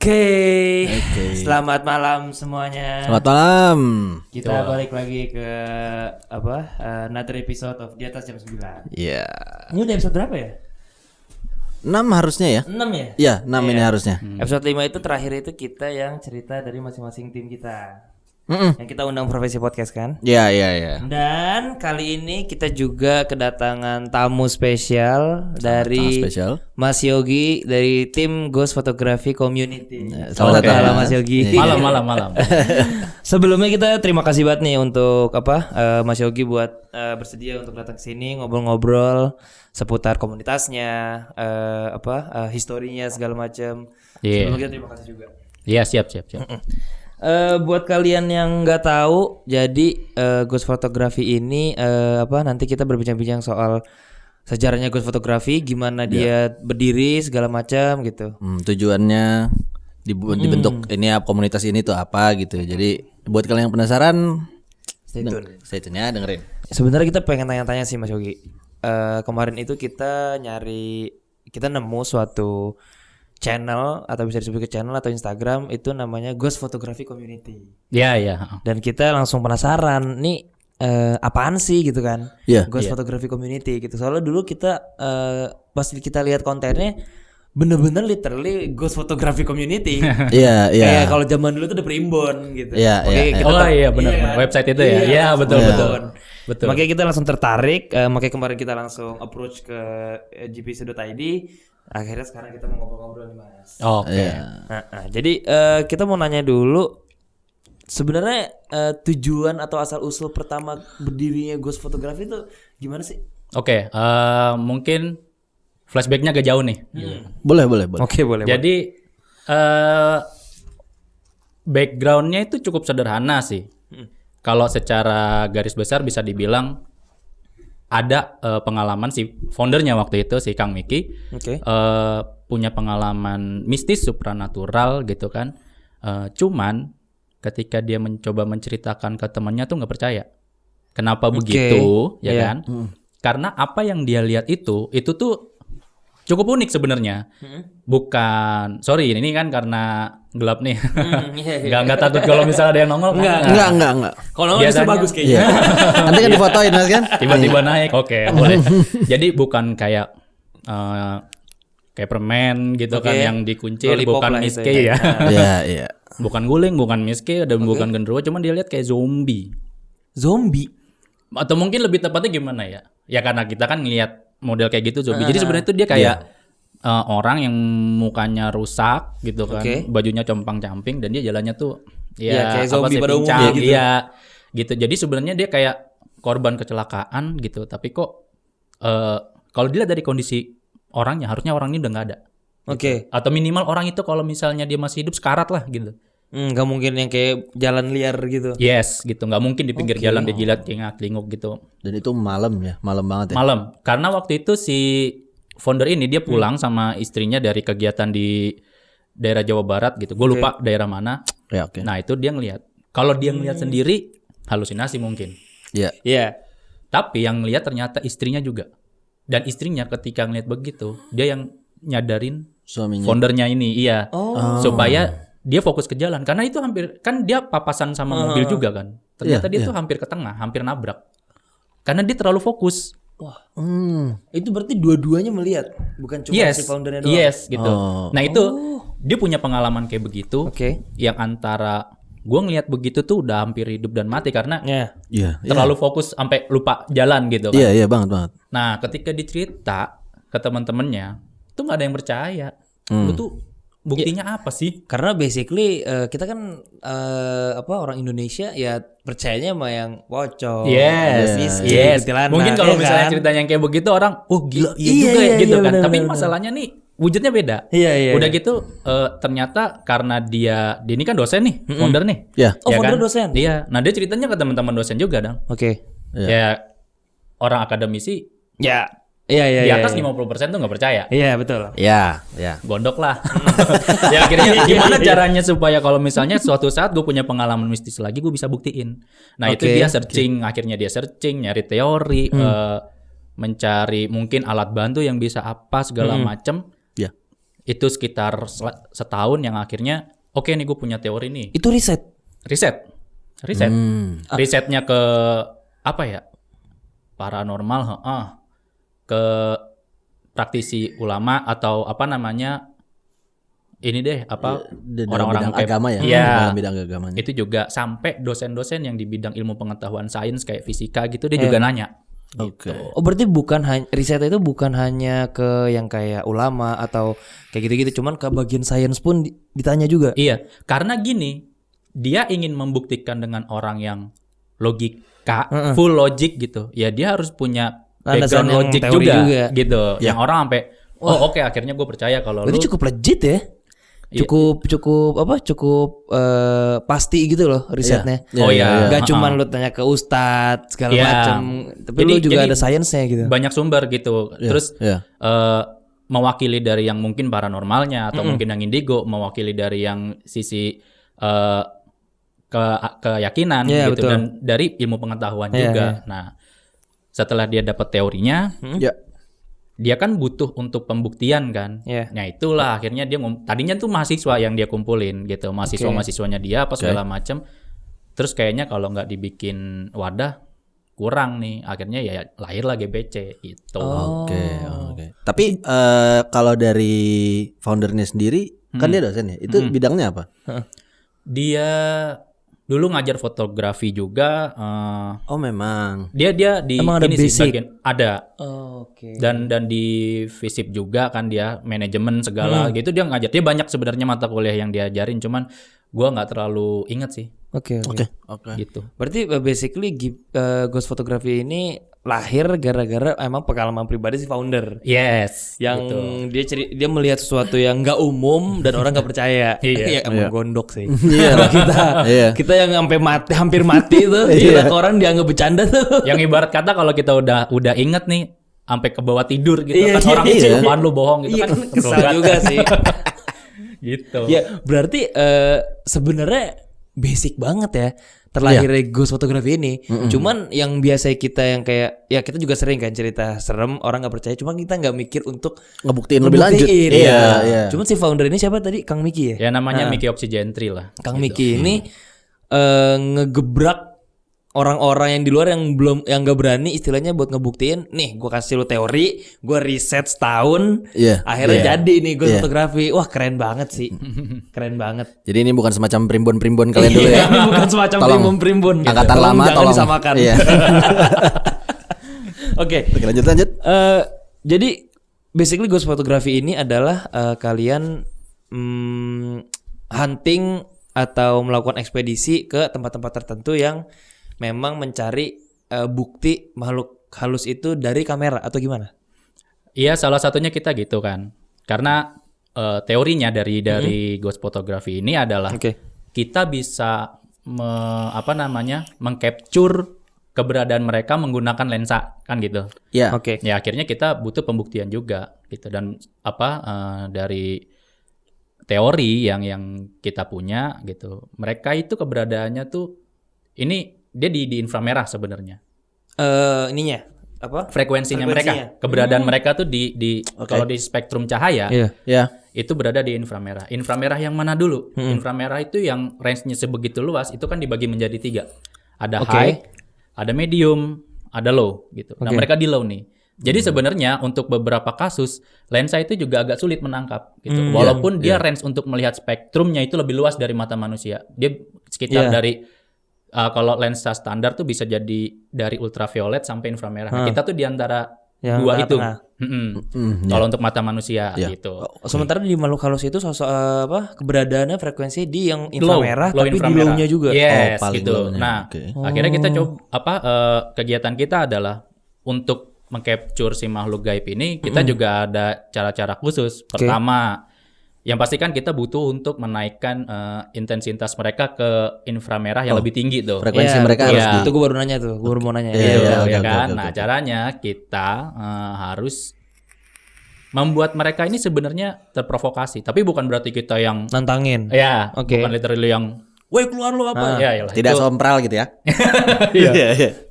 Oke. Selamat malam semuanya. Selamat malam. Kita balik lagi ke another episode of Di Atas Jam 9. Iya. Ini udah episode berapa ya? 6 harusnya ya? 6 ya? Iya, 6 ini harusnya. Episode 5 itu terakhir itu kita yang cerita dari masing-masing tim kita. Yang kita undang Profesi Podcast kan? Iya. Dan kali ini kita juga kedatangan tamu spesial dari spesial. Mas Yogi dari tim Ghost Photography Community. Selamat malam Mas Yogi. Malam. Sebelumnya kita terima kasih banget nih untuk Mas Yogi buat bersedia untuk datang ke sini ngobrol-ngobrol seputar komunitasnya, historinya segala macam. Iya. Sebelumnya kita terima kasih juga. Iya, siap. Buat kalian yang nggak tahu, jadi Ghost Photography ini nanti kita berbincang-bincang soal sejarahnya Ghost Photography, gimana dia berdiri segala macam gitu. Tujuannya dibentuk ini komunitas ini tuh apa gitu. Jadi buat kalian yang penasaran, stay tune ya, dengerin. Sebenarnya kita pengen tanya-tanya sih Mas Yogi. Kemarin itu kita nemu suatu channel atau bisa disebut ke channel atau Instagram itu namanya Ghost Photography Community. Iya. Dan kita langsung penasaran nih apaan sih gitu kan? Ghost Photography Community gitu. Soalnya dulu kita pas kita lihat kontennya bener-bener literally Ghost Photography Community. Iya. Kayak kalau zaman dulu tuh udah primbon gitu. Iya. Iya benar. Website itu ya. Iya, betul. Makanya kita langsung tertarik, makanya kemarin kita langsung approach ke gpc.id. Akhirnya sekarang kita mau ngobrol-ngobrol nih Mas. Oke. Jadi kita mau nanya dulu sebenarnya tujuan atau asal usul pertama berdirinya Ghost Photography itu gimana sih? Oke, mungkin flashbacknya agak jauh nih. Boleh. Oke, boleh. Jadi backgroundnya itu cukup sederhana sih. Kalau secara garis besar bisa dibilang ada pengalaman si foundernya waktu itu si Kang Miki punya pengalaman mistis supranatural gitu kan. Cuman ketika dia mencoba menceritakan ke temannya tuh nggak percaya. Kenapa begitu ya kan? Karena apa yang dia lihat itu tuh cukup unik sebenarnya. Bukan, sorry ini kan karena gelap nih. Nggak takut kalau misalnya ada yang nongol. Enggak. Kalau justru bagus kayaknya. Nanti kan difotoin Mas kan? Tiba-tiba naik. Oke, boleh. Jadi bukan kayak permen gitu kan yang dikuncir, bukan miske ya. Iya. Bukan guling, bukan miske, dan bukan genderuwo, cuman dia lihat kayak zombie. Atau mungkin lebih tepatnya gimana ya? Ya karena kita kan ngelihat model kayak gitu zombie. Jadi sebenarnya itu dia kayak orang yang mukanya rusak gitu kan, bajunya compang-camping dan dia jalannya tuh kayak zombie pada umumnya gitu. Iya, gitu. Jadi sebenarnya dia kayak korban kecelakaan gitu, tapi kok kalau dilihat dari kondisi orangnya harusnya orang ini udah nggak ada. Gitu. Atau minimal orang itu kalau misalnya dia masih hidup sekarat lah gitu. Nggak mungkin yang kayak jalan liar gitu. Yes, gitu. Nggak mungkin di pinggir jalan dia jilat celingak gitu. Dan itu malam banget ya. Malam, karena waktu itu si founder ini dia pulang sama istrinya dari kegiatan di daerah Jawa Barat gitu. Gue lupa daerah mana. Ya, oke. Nah itu dia ngelihat. Kalau dia ngelihat sendiri, halusinasi mungkin. Iya. Tapi yang ngelihat ternyata istrinya juga. Dan istrinya ketika ngelihat begitu, dia yang nyadarin Suaminya. Foundernya ini, supaya dia fokus ke jalan. Karena itu hampir, kan dia papasan sama mobil juga kan. Ternyata dia tuh hampir ke tengah, hampir nabrak. Karena dia terlalu fokus. Wah, itu berarti dua-duanya melihat, bukan cuma si foundernya doang. Yes, gitu. Nah itu dia punya pengalaman kayak begitu, yang antara gue ngelihat begitu tuh udah hampir hidup dan mati karena terlalu fokus sampai lupa jalan gitu kan. Iya banget. Nah ketika dicerita ke teman-temannya, tuh nggak ada yang percaya. Lu tuh buktinya apa sih? Karena basically kita kan orang Indonesia ya percayanya sama yang pocong. Yes. Mungkin kalau misalnya ceritanya yang kayak begitu orang, gila juga ya gitu kan. Tapi masalahnya nih wujudnya beda. Udah gitu ternyata karena dia ini kan dosen nih, founder nih. Founder dosen. Iya. Nah dia ceritanya ke teman-teman dosen juga dong. Ya orang akademisi. Di atas 50% tuh nggak percaya. Iya betul. Iya. Gondok lah. Ya akhirnya gimana caranya supaya kalau misalnya suatu saat gue punya pengalaman mistis lagi gue bisa buktiin. Nah itu dia searching, akhirnya dia searching, nyari teori, mencari mungkin alat bantu yang bisa apa segala macem. itu sekitar setahun yang akhirnya oke nih gue punya teori nih. Itu riset. Risetnya ke apa ya? Paranormal, ke praktisi ulama atau apa namanya? Ini deh apa orang-orang bidang agama ya, dalam bidang agamanya. Itu juga sampai dosen-dosen yang di bidang ilmu pengetahuan sains kayak fisika gitu dia juga nanya. Oke. Oh berarti riset itu bukan hanya ke yang kayak ulama atau kayak gitu-gitu, cuman ke bagian sains pun ditanya juga. Iya, karena gini, dia ingin membuktikan dengan orang yang logika, full logic gitu. Ya dia harus punya background logic juga gitu. Yang orang sampai oke, akhirnya gue percaya kalau berarti cukup legit ya. Cukup pasti gitu loh risetnya. Gak cuman lu tanya ke ustadz segala macam, tapi lu juga ada sainsnya gitu. Banyak sumber gitu. Terus mewakili dari yang mungkin paranormalnya atau mungkin yang indigo, mewakili dari yang sisi keyakinan gitu, betul. dan dari ilmu pengetahuan juga. Nah, setelah dia dapat teorinya, dia kan butuh untuk pembuktian kan. Nah itulah akhirnya dia tadinya tuh mahasiswa yang dia kumpulin gitu, mahasiswanya dia apa segala macam. Terus kayaknya kalau nggak dibikin wadah kurang nih, akhirnya ya lahirlah GBC gitu. Oke. Tapi kalau dari foundernya sendiri kan dia dosen ya, itu bidangnya apa? Dia dulu ngajar fotografi juga. Oh memang. Dia di emang ada ini basic? sih bagian ada. Oke. Dan di FISIP juga kan dia manajemen segala gitu dia ngajar. Dia banyak sebenarnya mata kuliah yang diajarin, cuman gua nggak terlalu ingat sih. Oke. Gitu. Berarti basically Ghost Photography ini lahir gara-gara emang pengalaman pribadi si founder. Yes. Yang gitu. dia melihat sesuatu yang nggak umum dan orang nggak percaya. Iya. Emang gondok sih. Kalau kita yang sampai hampir mati tuh, ke orang dianggap bercanda tuh. Yang ibarat kata kalau kita udah inget nih sampai ke bawah tidur gitu kan orang itu apaan lu bohong gitu kan kesal juga sih. Gitu. Ya, berarti sebenarnya basic banget ya terlahirnya Ghost Photography ini. Cuman yang biasa kita yang kayak ya kita juga sering kan cerita serem orang nggak percaya, cuma kita nggak mikir untuk ngebuktiin lebih lanjut. Iya. Cuman si founder ini siapa tadi, Kang Miki ya? Ya namanya Miki Oxygentry lah. Kang Miki ini ngegebrak orang-orang yang di luar yang nggak berani istilahnya buat ngebuktiin. Nih, gue kasih lu teori, gue riset setahun, akhirnya jadi nih Ghost Photography. Wah keren banget sih, keren banget. Jadi ini bukan semacam primbon kalian dulu ya? Ini bukan semacam primbon. Angkatan lama jangan disamakan. Iya. Oke. Lanjut. Jadi basically Ghost Photography ini adalah kalian hunting atau melakukan ekspedisi ke tempat-tempat tertentu yang memang mencari bukti makhluk halus itu dari kamera atau gimana? Iya, salah satunya kita gitu kan. Karena teorinya dari Ghost Photography ini adalah kita bisa mengcapture keberadaan mereka menggunakan lensa kan gitu. Iya. Ya akhirnya kita butuh pembuktian juga gitu, dan dari teori yang kita punya gitu. Mereka itu keberadaannya tuh ini dia di inframerah sebenarnya. Ininya apa? Frekuensinya mereka, keberadaan mereka tuh di kalau di spektrum cahaya, itu berada di inframerah. Inframerah yang mana dulu? Inframerah itu yang range-nya sebegitu luas, itu kan dibagi menjadi 3. Ada high, ada medium, ada low gitu. Nah mereka di low nih. Jadi sebenarnya untuk beberapa kasus lensa itu juga agak sulit menangkap gitu. Walaupun dia range untuk melihat spektrumnya itu lebih luas dari mata manusia. Dia sekitar dari kalau lensa standar tuh bisa jadi dari ultraviolet sampai inframerah. Nah, kita tuh di antara dua itu. Kalau untuk mata manusia gitu. Sementara di makhluk halus itu keberadaannya frekuensi di yang inframerah low tapi inframerah. di low-nya juga. Yes, gitu. Nah, akhirnya kita coba kegiatan kita adalah untuk mengcapture si makhluk gaib ini. Kita juga ada cara-cara khusus. Pertama, yang pasti kan kita butuh untuk menaikkan intensitas mereka ke inframerah yang lebih tinggi tuh. Frekuensi mereka harus itu gue baru nanya tuh, gue baru mau nanya. Nah, caranya kita harus membuat mereka ini sebenarnya terprovokasi, tapi bukan berarti kita yang nantangin. Ya, bukan literally yang, "Woi, keluar lu apa?" Tidak sompral gitu ya.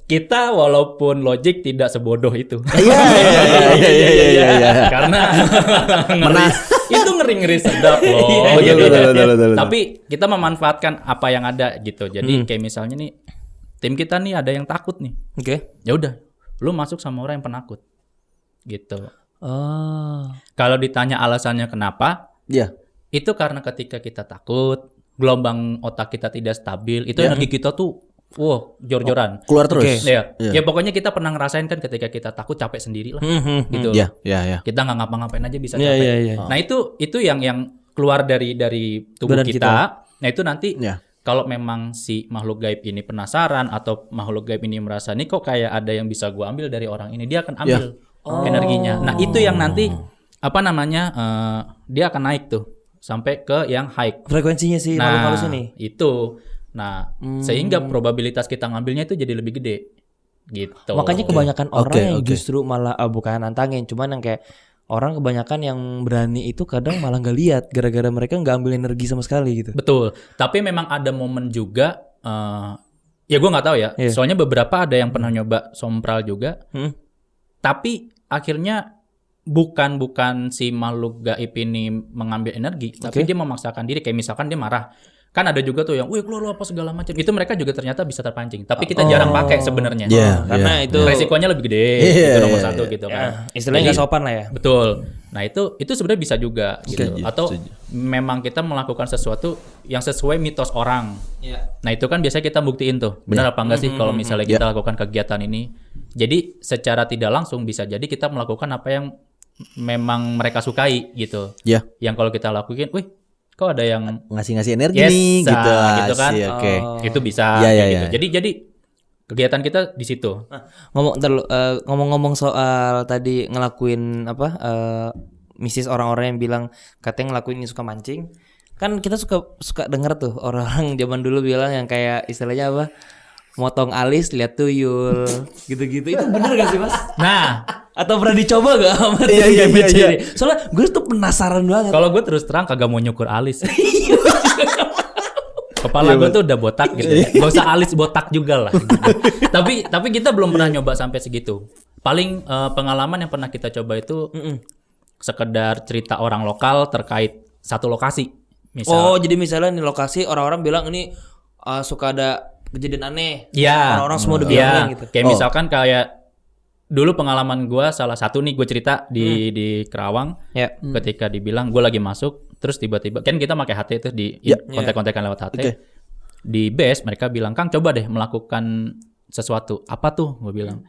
kita walaupun logik tidak sebodoh itu. Iya. Karena itu ngeri sedap loh. Betul. Tapi kita memanfaatkan apa yang ada gitu. Jadi kayak misalnya nih tim kita nih ada yang takut nih. Oke. Ya udah, lu masuk sama orang yang penakut. Gitu. Oh. Kalau ditanya alasannya kenapa? Iya. Itu karena ketika kita takut, gelombang otak kita tidak stabil, itu energi kita tuh jor-joran. Keluar terus. Ya pokoknya kita pernah ngerasain kan ketika kita takut capek sendiri lah. Gitu. Iya. Kita nggak ngapa-ngapain aja bisa capek. Nah, itu yang keluar dari tubuh Badan kita. Nah, itu nanti Iya. kalau memang si makhluk gaib ini penasaran atau makhluk gaib ini merasa nih kok kayak ada yang bisa gua ambil dari orang ini, dia akan ambil energinya. Nah, itu yang nanti dia akan naik tuh sampai ke yang high. Frekuensinya sih makhluk halus ini. Itu. Nah, sehingga probabilitas kita ngambilnya itu jadi lebih gede. Gitu. Makanya kebanyakan orang yang justru malah bukan nantangin, cuman yang kayak orang kebanyakan yang berani itu kadang malah nggak lihat gara-gara mereka nggak ambil energi sama sekali gitu. Betul. Tapi memang ada momen juga ya gue nggak tahu ya. Soalnya beberapa ada yang pernah nyoba sompral juga. Tapi akhirnya bukan si makhluk gaib ini mengambil energi, tapi dia memaksakan diri. Kayak misalkan dia marah. Kan ada juga tuh yang, wih keluar apa segala macam. Itu mereka juga ternyata bisa terpancing. Tapi kita jarang pakai sebenarnya. Karena itu resikonya lebih gede. Itu nomor satu gitu kan. Istilahnya nggak sopan lah ya. Betul. Nah itu sebenarnya bisa juga gitu. Atau memang kita melakukan sesuatu yang sesuai mitos orang. Nah itu kan biasanya kita buktiin tuh. Benar apa enggak sih kalau misalnya kita lakukan kegiatan ini. Jadi secara tidak langsung bisa jadi kita melakukan apa yang memang mereka sukai gitu. Yang kalau kita lakuin, wih kok ada yang ngasih energi nih gitu kan. Itu bisa gitu. Jadi kegiatan kita di situ. Ngomong-ngomong soal tadi ngelakuin misis orang-orang yang bilang katanya ngelakuin ini suka mancing. Kan kita suka denger tuh orang-orang zaman dulu bilang yang kayak istilahnya apa? Motong alis lihat tuyul gitu-gitu. Itu bener gak sih, Mas? Nah, atau pernah dicoba gak sama Iya. Soalnya gue tuh penasaran banget. Kalau gue terus terang kagak mau nyukur alis. Kepala gue tuh udah botak gitu. Gak usah alis botak juga lah. Tapi kita belum pernah nyoba sampai segitu. Paling pengalaman yang pernah kita coba itu sekedar cerita orang lokal terkait satu lokasi. Jadi misalnya di lokasi orang-orang bilang ini suka ada kejadian aneh. Orang-orang semua udah bilangin gitu. Kayak misalkan kayak dulu pengalaman gue salah satu nih gue cerita di Kerawang. Ketika dibilang gue lagi masuk, terus tiba-tiba kan kita pakai HT itu di kontak-kontakan lewat HT. Di base mereka bilang, Kang coba deh melakukan sesuatu. Apa tuh? Gue bilang.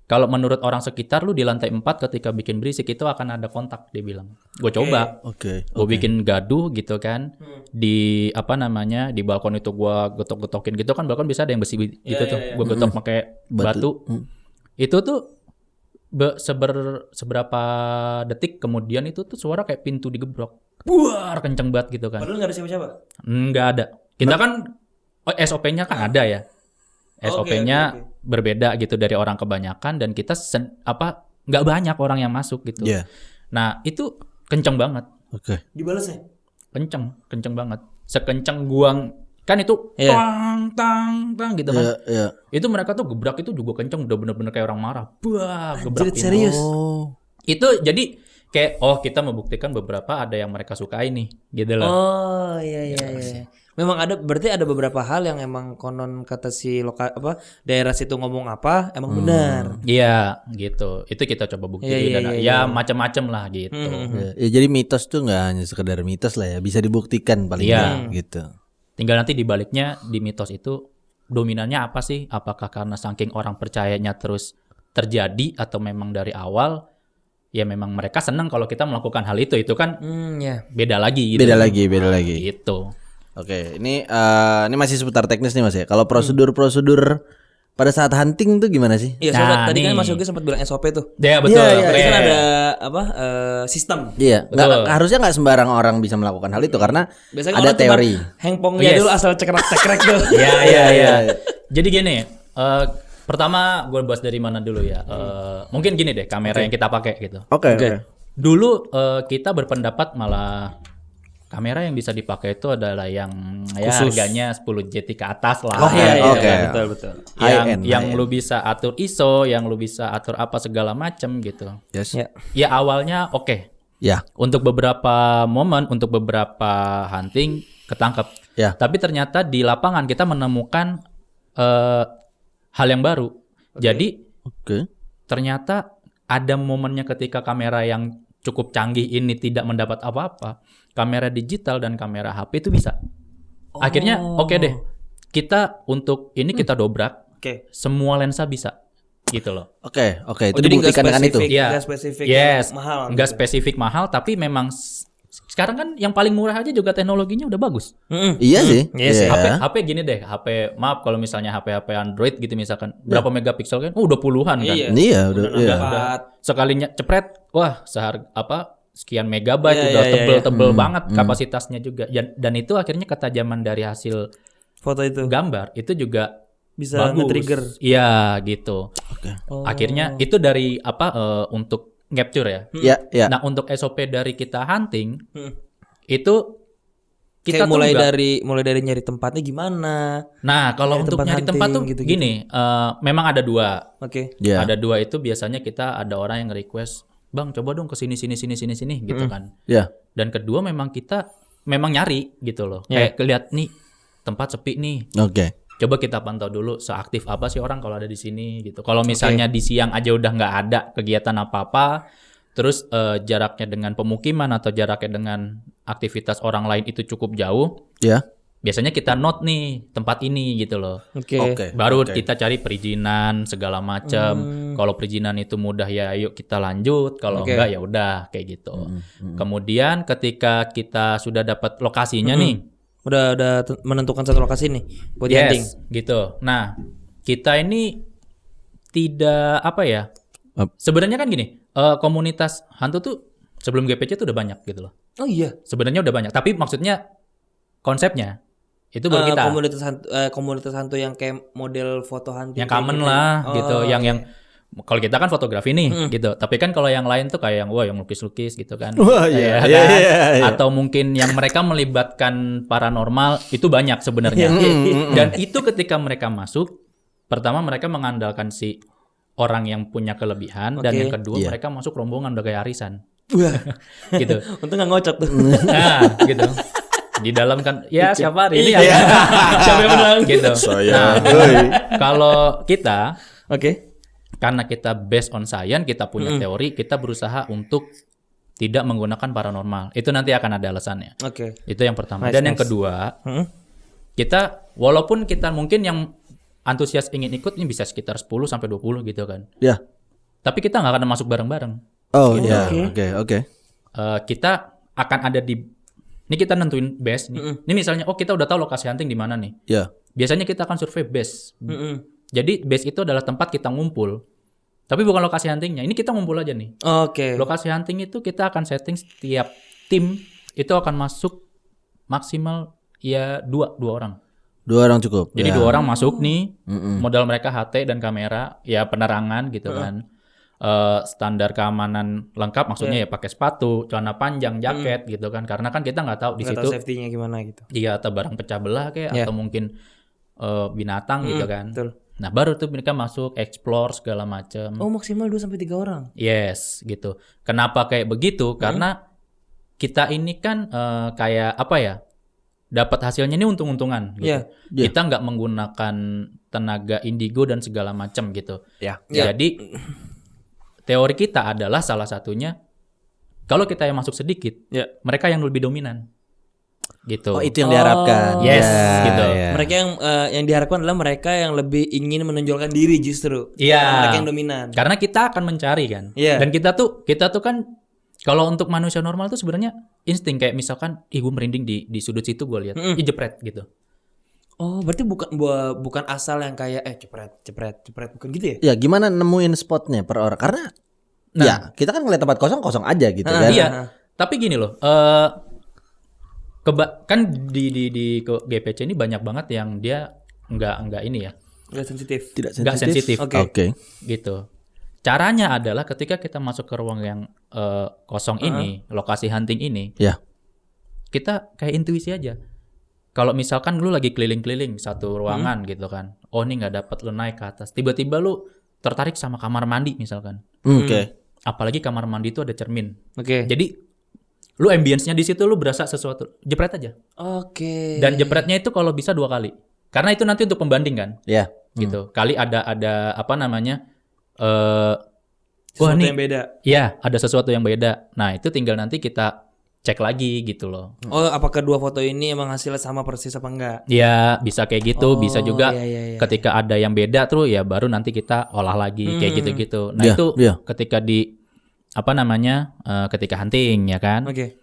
Kalau menurut orang sekitar lu di lantai 4 ketika bikin berisik itu akan ada kontak, dia bilang. Gue coba. Gue bikin gaduh gitu kan. Di di balkon itu gue getok-getokin gitu kan, balkon bisa ada yang besi gitu tuh. Gue getok pakai batu. Itu tuh seberapa detik kemudian itu tuh suara kayak pintu digebrok. Buar kenceng banget gitu kan. Padahal nggak ada siapa-siapa. Nggak ada. Kita kan SOP-nya kan ada ya. SOP-nya berbeda gitu dari orang kebanyakan dan kita nggak banyak orang yang masuk gitu. Nah itu kenceng banget. Dibalasnya? Kenceng banget. Sekenceng guang kan itu tang gitu kan. Itu mereka tuh gebrak itu juga kenceng, udah bener-bener kayak orang marah. Gebrak pintu. Serius. Itu jadi kayak kita membuktikan beberapa ada yang mereka sukai nih gitu loh. Iya. Memang berarti ada beberapa hal yang emang konon kata si daerah situ ngomong apa emang benar. Iya, gitu. Itu kita coba buktiin dan macam-macam lah gitu. Ya jadi mitos tuh nggak hanya sekedar mitos lah ya, bisa dibuktikan paling nggak gitu. Tinggal nanti dibaliknya di mitos itu dominannya apa sih? Apakah karena saking orang percayanya terus terjadi atau memang dari awal ya memang mereka senang kalau kita melakukan hal itu kan beda lagi gitu. Beda lagi. Gitu. Oke, ini masih seputar teknis nih Mas ya. Kalau prosedur pada saat hunting tuh gimana sih? Iya, sobat tadi kan Mas Yogi sempat bilang SOP tuh. Iya, betul. Berarti kan ada sistem. Iya, harusnya nggak sembarang orang bisa melakukan hal itu karena biasanya ada teori. Hengpongnya dulu asal cekrek tuh. Iya. Jadi gini, pertama gue bahas dari mana dulu ya. Mungkin gini deh, kamera yang kita pakai gitu. Oke. Dulu kita berpendapat malah kamera yang bisa dipakai itu adalah yang ya harganya 10 JT ke atas lah. Oh, iya. Betul. Yang lu bisa atur ISO, yang lu bisa atur apa segala macam gitu. Yes. Ya. Ya awalnya oke. Ya. Untuk beberapa momen, untuk beberapa hunting ketangkep. Ya. Tapi ternyata di lapangan kita menemukan hal yang baru. Jadi ternyata ada momennya ketika kamera yang cukup canggih ini tidak mendapat apa-apa. Kamera digital dan kamera HP itu bisa. Akhirnya oke deh. Kita untuk ini kita dobrak. Semua lensa bisa. Gitu loh. Oke. Itu dibuktikan dengan itu. Nggak spesifik mahal. Nggak spesifik mahal, tapi memang sekarang kan yang paling murah aja juga teknologinya udah bagus. Iya sih. HP gini deh, HP maaf kalau misalnya HP Android gitu misalkan berapa megapiksel kan? Udah puluhan kan. Iya, Udah. Sekalinya cepret, wah sekian megabyte udah tebel banget kapasitasnya juga. Dan itu akhirnya ketajaman dari hasil foto itu gambar itu juga bisa nge-trigger. Iya gitu. Akhirnya itu dari untuk capture ya. Iya. Nah untuk SOP dari kita hunting itu kita kayak mulai dari nyari tempatnya gimana. Nah kalau untuk nyari tempat tuh gitu. gini, memang ada dua. Ada dua itu biasanya kita ada orang yang request, Bang coba dong ke sini gitu kan. Dan kedua memang kita nyari gitu loh. Kayak lihat nih tempat sepi nih. Coba kita pantau dulu seaktif apa sih orang kalau ada di sini gitu. Kalau misalnya di siang aja udah nggak ada kegiatan apa-apa, terus jaraknya dengan pemukiman atau jaraknya dengan aktivitas orang lain itu cukup jauh. Biasanya kita note nih tempat ini gitu loh. Baru kita cari perizinan segala macam. Kalau perizinan itu mudah ya yuk kita lanjut. Kalau enggak ya udah kayak gitu. Kemudian ketika kita sudah dapat lokasinya nih, udah menentukan satu lokasi nih buat hunting. Gitu. Nah, kita ini tidak sebenarnya kan gini, komunitas hantu tuh sebelum GPC tuh udah banyak gitu loh. Oh iya. Sebenarnya udah banyak, tapi maksudnya konsepnya itu baru kita. Komunitas hantu yang kayak model foto hunting yang common gitu. Lah gitu, yang kalau kita kan fotografi nih gitu. Tapi kan kalau yang lain tuh kayak yang lukis-lukis gitu kan. Iya. Atau mungkin yang mereka melibatkan paranormal itu banyak sebenarnya. Dan itu ketika mereka masuk, pertama mereka mengandalkan si orang yang punya kelebihan dan yang kedua mereka masuk rombongan udah kayak arisan. Gitu. Untung nggak ngocok tuh. Nah, gitu. Di dalam kan siapa hari ini siapa yang menang gitu. Kalau kita karena kita based on science, kita punya teori, kita berusaha untuk tidak menggunakan paranormal. Itu nanti akan ada alasannya. Itu yang pertama. Dan yang kedua, kita walaupun kita mungkin yang antusias ingin ikut ini bisa sekitar 10 sampai 20 gitu kan. Tapi kita nggak akan masuk bareng-bareng. Kita akan ada di ini kita nentuin base nih. Ini misalnya kita udah tahu lokasi hunting di mana nih. Biasanya kita akan survei base. Jadi base itu adalah tempat kita ngumpul. Tapi bukan lokasi huntingnya. Ini kita ngumpul aja nih. Lokasi hunting itu kita akan setting setiap tim itu akan masuk maksimal dua orang. 2 orang cukup. Jadi 2 orang masuk nih. Modal mereka HT dan kamera, penerangan gitu kan. Standar keamanan lengkap maksudnya pakai sepatu, celana panjang, jaket gitu kan. Karena kan kita nggak tahu di situ safety-nya gimana gitu. Iya, atau barang pecah belah atau mungkin binatang gitu kan. Betul. Nah, baru tuh mereka masuk explore segala macam. Oh, maksimal 2 sampai 3 orang. Yes, gitu. Kenapa kayak begitu? Karena kita ini kan kayak dapat hasilnya ini untung-untungan gitu. Kita nggak menggunakan tenaga indigo dan segala macam gitu. Jadi teori kita adalah salah satunya kalau kita yang masuk sedikit, mereka yang lebih dominan. Gitu. Oh, itu yang diharapkan. Yes, gitu. Mereka yang diharapkan adalah mereka yang lebih ingin menonjolkan diri justru. Mereka yang dominan. Karena kita akan mencari kan. Dan kita tuh kan kalau untuk manusia normal tuh sebenarnya insting kayak misalkan gue merinding di sudut situ gue lihat, jepret gitu. Oh, berarti bukan asal yang kayak cepret bukan gitu ya? Ya, gimana nemuin spotnya per orang? Karena kita kan ngeliat tempat kosong aja gitu kan. Iya. Tapi gini loh, kan di GPC ini banyak banget yang dia nggak ini ya. Nggak sensitif. Oke. Gitu. Caranya adalah ketika kita masuk ke ruang yang kosong ini, lokasi hunting ini. kita kayak intuisi aja. Kalau misalkan lu lagi keliling-keliling satu ruangan gitu kan, oh ini nggak dapat, lu naik ke atas, tiba-tiba lu tertarik sama kamar mandi misalkan. Oke. Apalagi kamar mandi itu ada cermin. Oke. Jadi lu ambience-nya di situ lu berasa sesuatu, jepret aja. Oke. Dan jepretnya itu kalau bisa 2 kali. Karena itu nanti untuk pembanding kan. Iya. Gitu. Kali ada apa namanya? Sesuatu nih, yang beda. Iya, ada sesuatu yang beda. Nah, itu tinggal nanti kita cek lagi gitu loh. Oh, apakah 2 foto ini emang hasilnya sama persis apa enggak? Ya, bisa kayak gitu, bisa juga iya. ketika ada yang beda tuh ya baru nanti kita olah lagi kayak gitu-gitu. Nah, Iya, itu iya. ketika di apa namanya? Ketika hunting ya kan. Oke.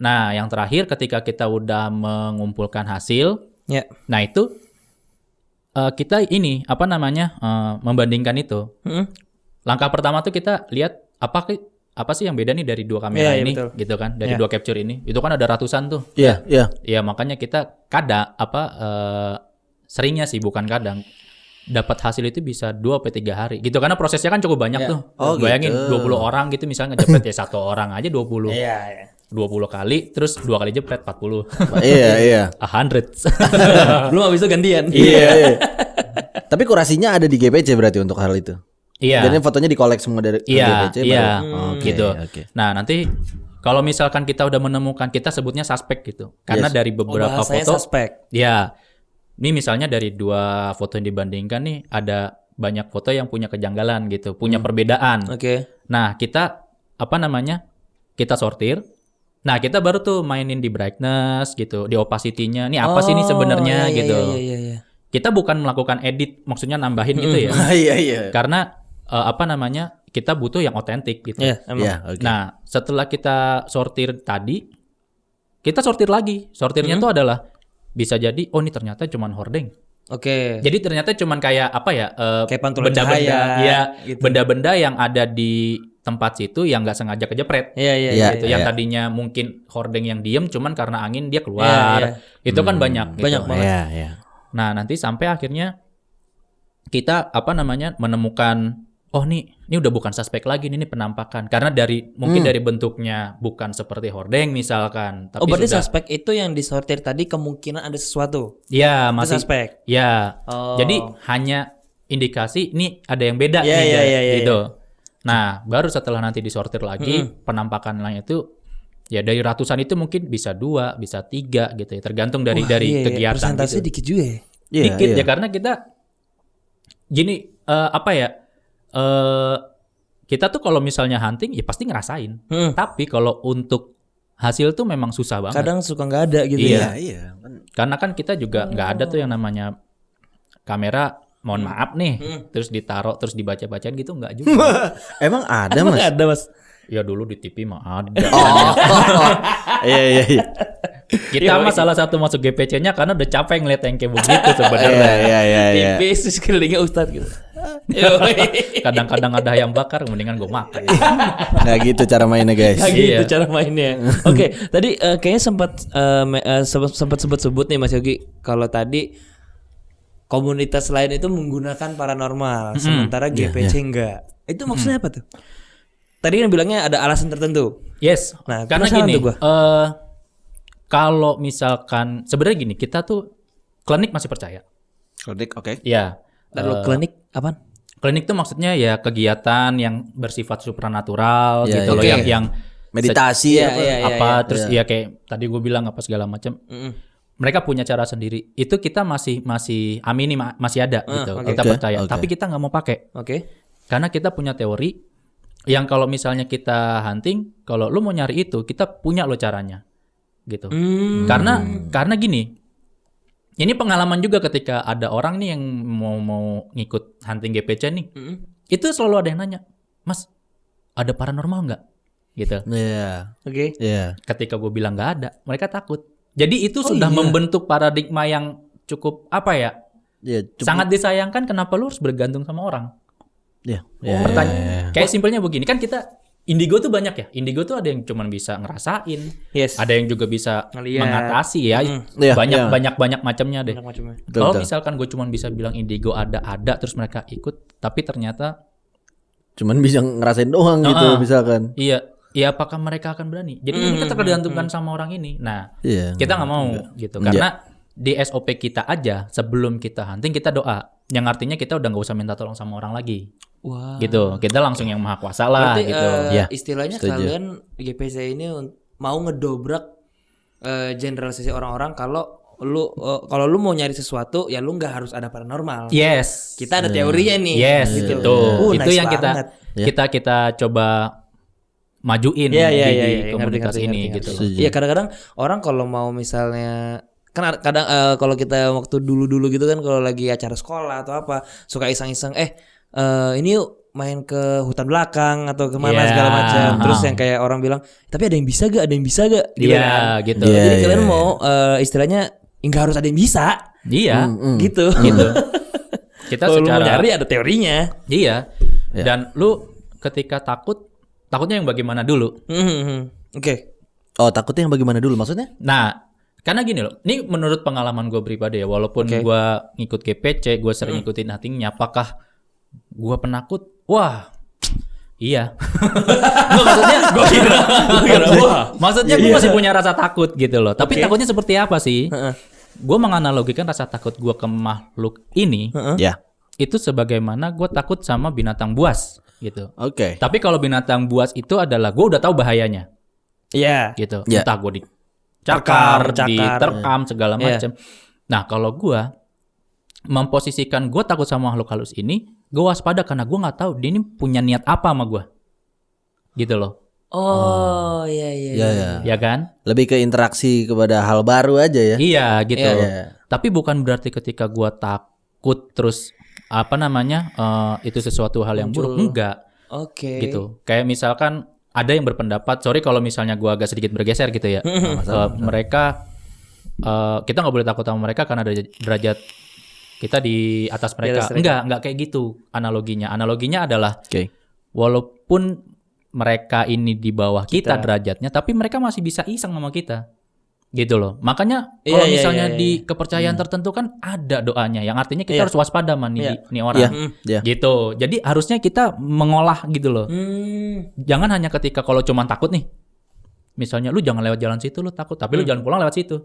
Nah, yang terakhir ketika kita udah mengumpulkan hasil, Ya. nah itu kita ini apa namanya? Membandingkan itu. Langkah pertama tuh kita lihat apa sih yang beda nih dari 2 kamera Iya, ini betul. gitu kan, dari 2 capture ini. Itu kan ada ratusan tuh. Iya, iya. Ya makanya kita seringnya sih bukan kadang dapat hasil itu bisa 2 sampai 3 hari gitu, karena prosesnya kan cukup banyak tuh. Oh, Bayangin gitu. 20 orang gitu misalnya ngejepret ya 1 orang aja 20. Iya. 20 kali terus 2 kali jepret 40. Iya. 100. Belum habis itu gantian. Iya. Tapi kurasinya ada di GPC berarti untuk hal itu. Iya. Jadi fotonya dikolek semua dari ke Iya, GPC. iya. Oke, Gitu. oke. Nah, nanti kalau misalkan kita udah menemukan, kita sebutnya suspek gitu. Karena dari beberapa bahasanya foto suspek. ya. Ini misalnya dari 2 foto yang dibandingkan nih ada banyak foto yang punya kejanggalan gitu, punya perbedaan. Oke. Nah, kita apa namanya? Kita sortir. Nah, kita baru tuh mainin di brightness gitu, di opacity-nya. Nih apa sih ini sebenarnya gitu. Iya. Kita bukan melakukan edit, maksudnya nambahin gitu ya. Iya. Karena apa namanya? Kita butuh yang otentik gitu. Iya, emang. Iya, oke. Nah, setelah kita sortir tadi, kita sortir lagi. Sortirnya tuh adalah bisa jadi, oh ini ternyata cuman hordeng. Oke. Jadi ternyata cuman kayak apa ya? Kayak pantulan benda-benda, cahaya, ya, gitu. benda-benda yang ada di tempat situ yang nggak sengaja kejepret. Iya. Gitu. Yang tadinya mungkin hordeng yang diem, cuman karena angin dia Iya. keluar. Itu kan banyak. Gitu. Banyak banget. Iya. Nah, nanti sampai akhirnya kita apa namanya menemukan, oh ini udah bukan suspek lagi, ini penampakan. Karena mungkin dari bentuknya bukan seperti hordeng misalkan, tapi Berarti sudah suspek itu yang disortir tadi kemungkinan ada sesuatu. ya Itu masih suspek. ya. Oh. Jadi hanya indikasi ini ada yang beda Iya, nih iya, gitu. Nah, baru setelah nanti disortir lagi penampakan lain itu ya dari ratusan itu mungkin bisa 2, bisa 3 gitu ya, tergantung dari kegiatan Persentase gitu. dikit juga ya. Iya, Dikit iya. ya karena kita gini kita tuh kalau misalnya hunting ya pasti ngerasain. Tapi kalau untuk hasil tuh memang susah banget. Kadang suka nggak ada gitu Iya. ya. Iya. Karena kan kita juga nggak ada tuh yang namanya kamera, mohon maaf nih, terus ditaruh terus dibaca-bacain gitu nggak juga. Emang ada, Emang Mas? ada, Mas. Ya dulu di TV mah ada. Oh. Iya. Kita mah salah satu masuk GPC-nya karena udah capek ngeliat yang kayak begitu sebenarnya. Iya. TV sekelilingnya Ustadz gitu. Kadang-kadang ada ayam bakar, mendingan gue makan. Nggak gitu cara mainnya, guys. Nah, gitu Iya. cara mainnya. Oke, tadi kayaknya sempat sebut nih Mas Yogi kalau tadi komunitas lain itu menggunakan paranormal, sementara GPC enggak. Itu maksudnya apa tuh? Tadi kan bilangnya ada alasan tertentu. Yes. Nah, Karena penasaran gini, tuh gua. kalau misalkan sebenarnya gini, kita tuh klinik masih percaya. Klinik, oke. Ya. Lalu klinik apaan? Klinik tuh maksudnya ya kegiatan yang bersifat supranatural Iya, gitu loh, oke. yang Meditasi Iya, apa? iya. apa terus ya kayak tadi gue bilang apa segala macam. Mereka punya cara sendiri. Itu kita masih amini, masih ada gitu. Kita Oke, percaya. oke. Tapi kita nggak mau pakai. Oke. Karena kita punya teori yang kalau misalnya kita hunting, kalau lu mau nyari itu, kita punya lo caranya. Gitu. Karena gini. Ini pengalaman juga ketika ada orang nih yang mau ngikut hunting GPC nih. Itu selalu ada yang nanya, "Mas, ada paranormal nggak?" Gitu. Iya. Oke. Iya. Ketika gue bilang nggak ada, mereka takut. Jadi itu sudah membentuk paradigma yang cukup apa ya? Iya, Sangat disayangkan kenapa lu harus bergantung sama orang. Iya. Pertanyaan kayak simpelnya begini, kan kita indigo tuh banyak ya. Indigo tuh ada yang cuman bisa ngerasain, Yes. ada yang juga bisa Ngeliat. mengatasi ya. Iya, iya. Banyak macamnya deh. Macam-macamnya. Kalau Betul. misalkan gue cuman bisa bilang indigo ada terus mereka ikut, tapi ternyata Cuman bisa ngerasain doang gitu misalkan. iya, ya apakah mereka akan berani? Jadi kita tergantungkan sama orang ini. Nah, Iya. kita nggak mau gitu karena di SOP kita aja sebelum kita hunting kita doa, yang artinya kita udah nggak usah minta tolong sama orang lagi. Wah. Gitu, kita langsung yang maha kuasa lah. Berarti Gitu. istilahnya setuju. kalian GPC ini mau ngedobrak generalisasi orang-orang kalau lu mau nyari sesuatu ya lu nggak harus ada paranormal. Yes. Kita ada teorinya nih. Yes, gitu. itu. Itu nice yang banget. kita coba majuin Iya, di ngerti, komunitas ngerti, ini ngerti, gitu. ngerti. Iya, kadang-kadang orang kalau mau misalnya kan kadang kalau kita waktu dulu gitu kan kalau lagi acara sekolah atau apa suka iseng-iseng ini yuk main ke hutan belakang atau kemana Iya. segala macam. Terus yang kayak orang bilang tapi ada yang bisa gak? Ada yang bisa gak? Gitu Iya, kan. gitu. Iya, Jadi iya, kalian iya. mau istilahnya nggak harus ada yang bisa Iya, gitu. gitu. Kita Kalau lu mau secara nyari ada teorinya. iya. Dan lu ketika takutnya yang bagaimana dulu? Oke. Oh, takutnya yang bagaimana dulu maksudnya? Nah, karena gini loh, ini menurut pengalaman gue pribadi ya, walaupun gue ngikut GPC, gue sering ngikutin huntingnya, apakah gue penakut? Wah, iya. Nggak, maksudnya gue kira wah, maksudnya gue masih punya rasa takut gitu loh. Tapi takutnya seperti apa sih? Gue menganalogikan rasa takut gue ke makhluk ini, Ya. itu sebagaimana gue takut sama binatang buas gitu. Oke. Tapi kalau binatang buas itu adalah gue udah tahu bahayanya. Iya. Gitu. Ya. Entah gue dicakar, Cakar. diterkam segala Iya. macam. Nah, kalau gue memposisikan gue takut sama makhluk halus ini, gue waspada karena gue nggak tahu dia ini punya niat apa sama gue. Gitu loh. Oh, iya. Ya kan? Lebih ke interaksi kepada hal baru aja ya. Iya, gitu. Iya. Tapi bukan berarti ketika gue takut terus itu sesuatu hal yang buruk. Enggak. Oke. Gitu. Kayak misalkan ada yang berpendapat, sorry kalau misalnya gua agak sedikit bergeser gitu ya. Mereka kita nggak boleh takut sama mereka karena derajat kita di atas mereka. Enggak kayak gitu analoginya. Analoginya adalah Oke. walaupun mereka ini di bawah kita derajatnya, tapi mereka masih bisa iseng sama kita. Gitu loh. Makanya kalau misalnya di kepercayaan tertentu kan ada doanya yang artinya kita harus waspada nih orang. Iya. Gitu. Jadi harusnya kita mengolah gitu loh. Jangan hanya ketika kalau cuman takut nih. Misalnya lu jangan lewat jalan situ lu takut, tapi lu jangan pulang lewat situ.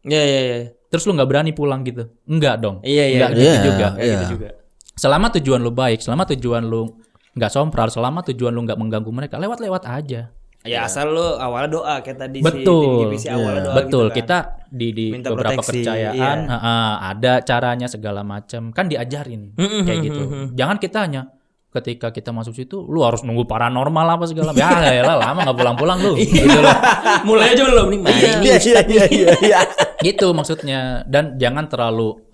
Iya. Terus lu nggak berani pulang gitu. Enggak dong. Iya. Enggak gitu Iya, juga. iya. Gitu juga. Selama tujuan lu baik, selama tujuan lu nggak sompral, selama tujuan lu nggak mengganggu mereka, lewat-lewat aja. Ya asal lu awalnya doa kayak tadi Betul. si awalnya doa Betul. gitu kan. Kita di Minta beberapa proteksi, kepercayaan ada caranya segala macam. Kan diajarin kayak gitu. Jangan kita hanya ketika kita masuk situ lu harus nunggu paranormal apa segala macam. Ya elah, lama nggak pulang-pulang lu. Gitu loh. Mulai aja belum nih. Iya. Gitu maksudnya. Dan jangan terlalu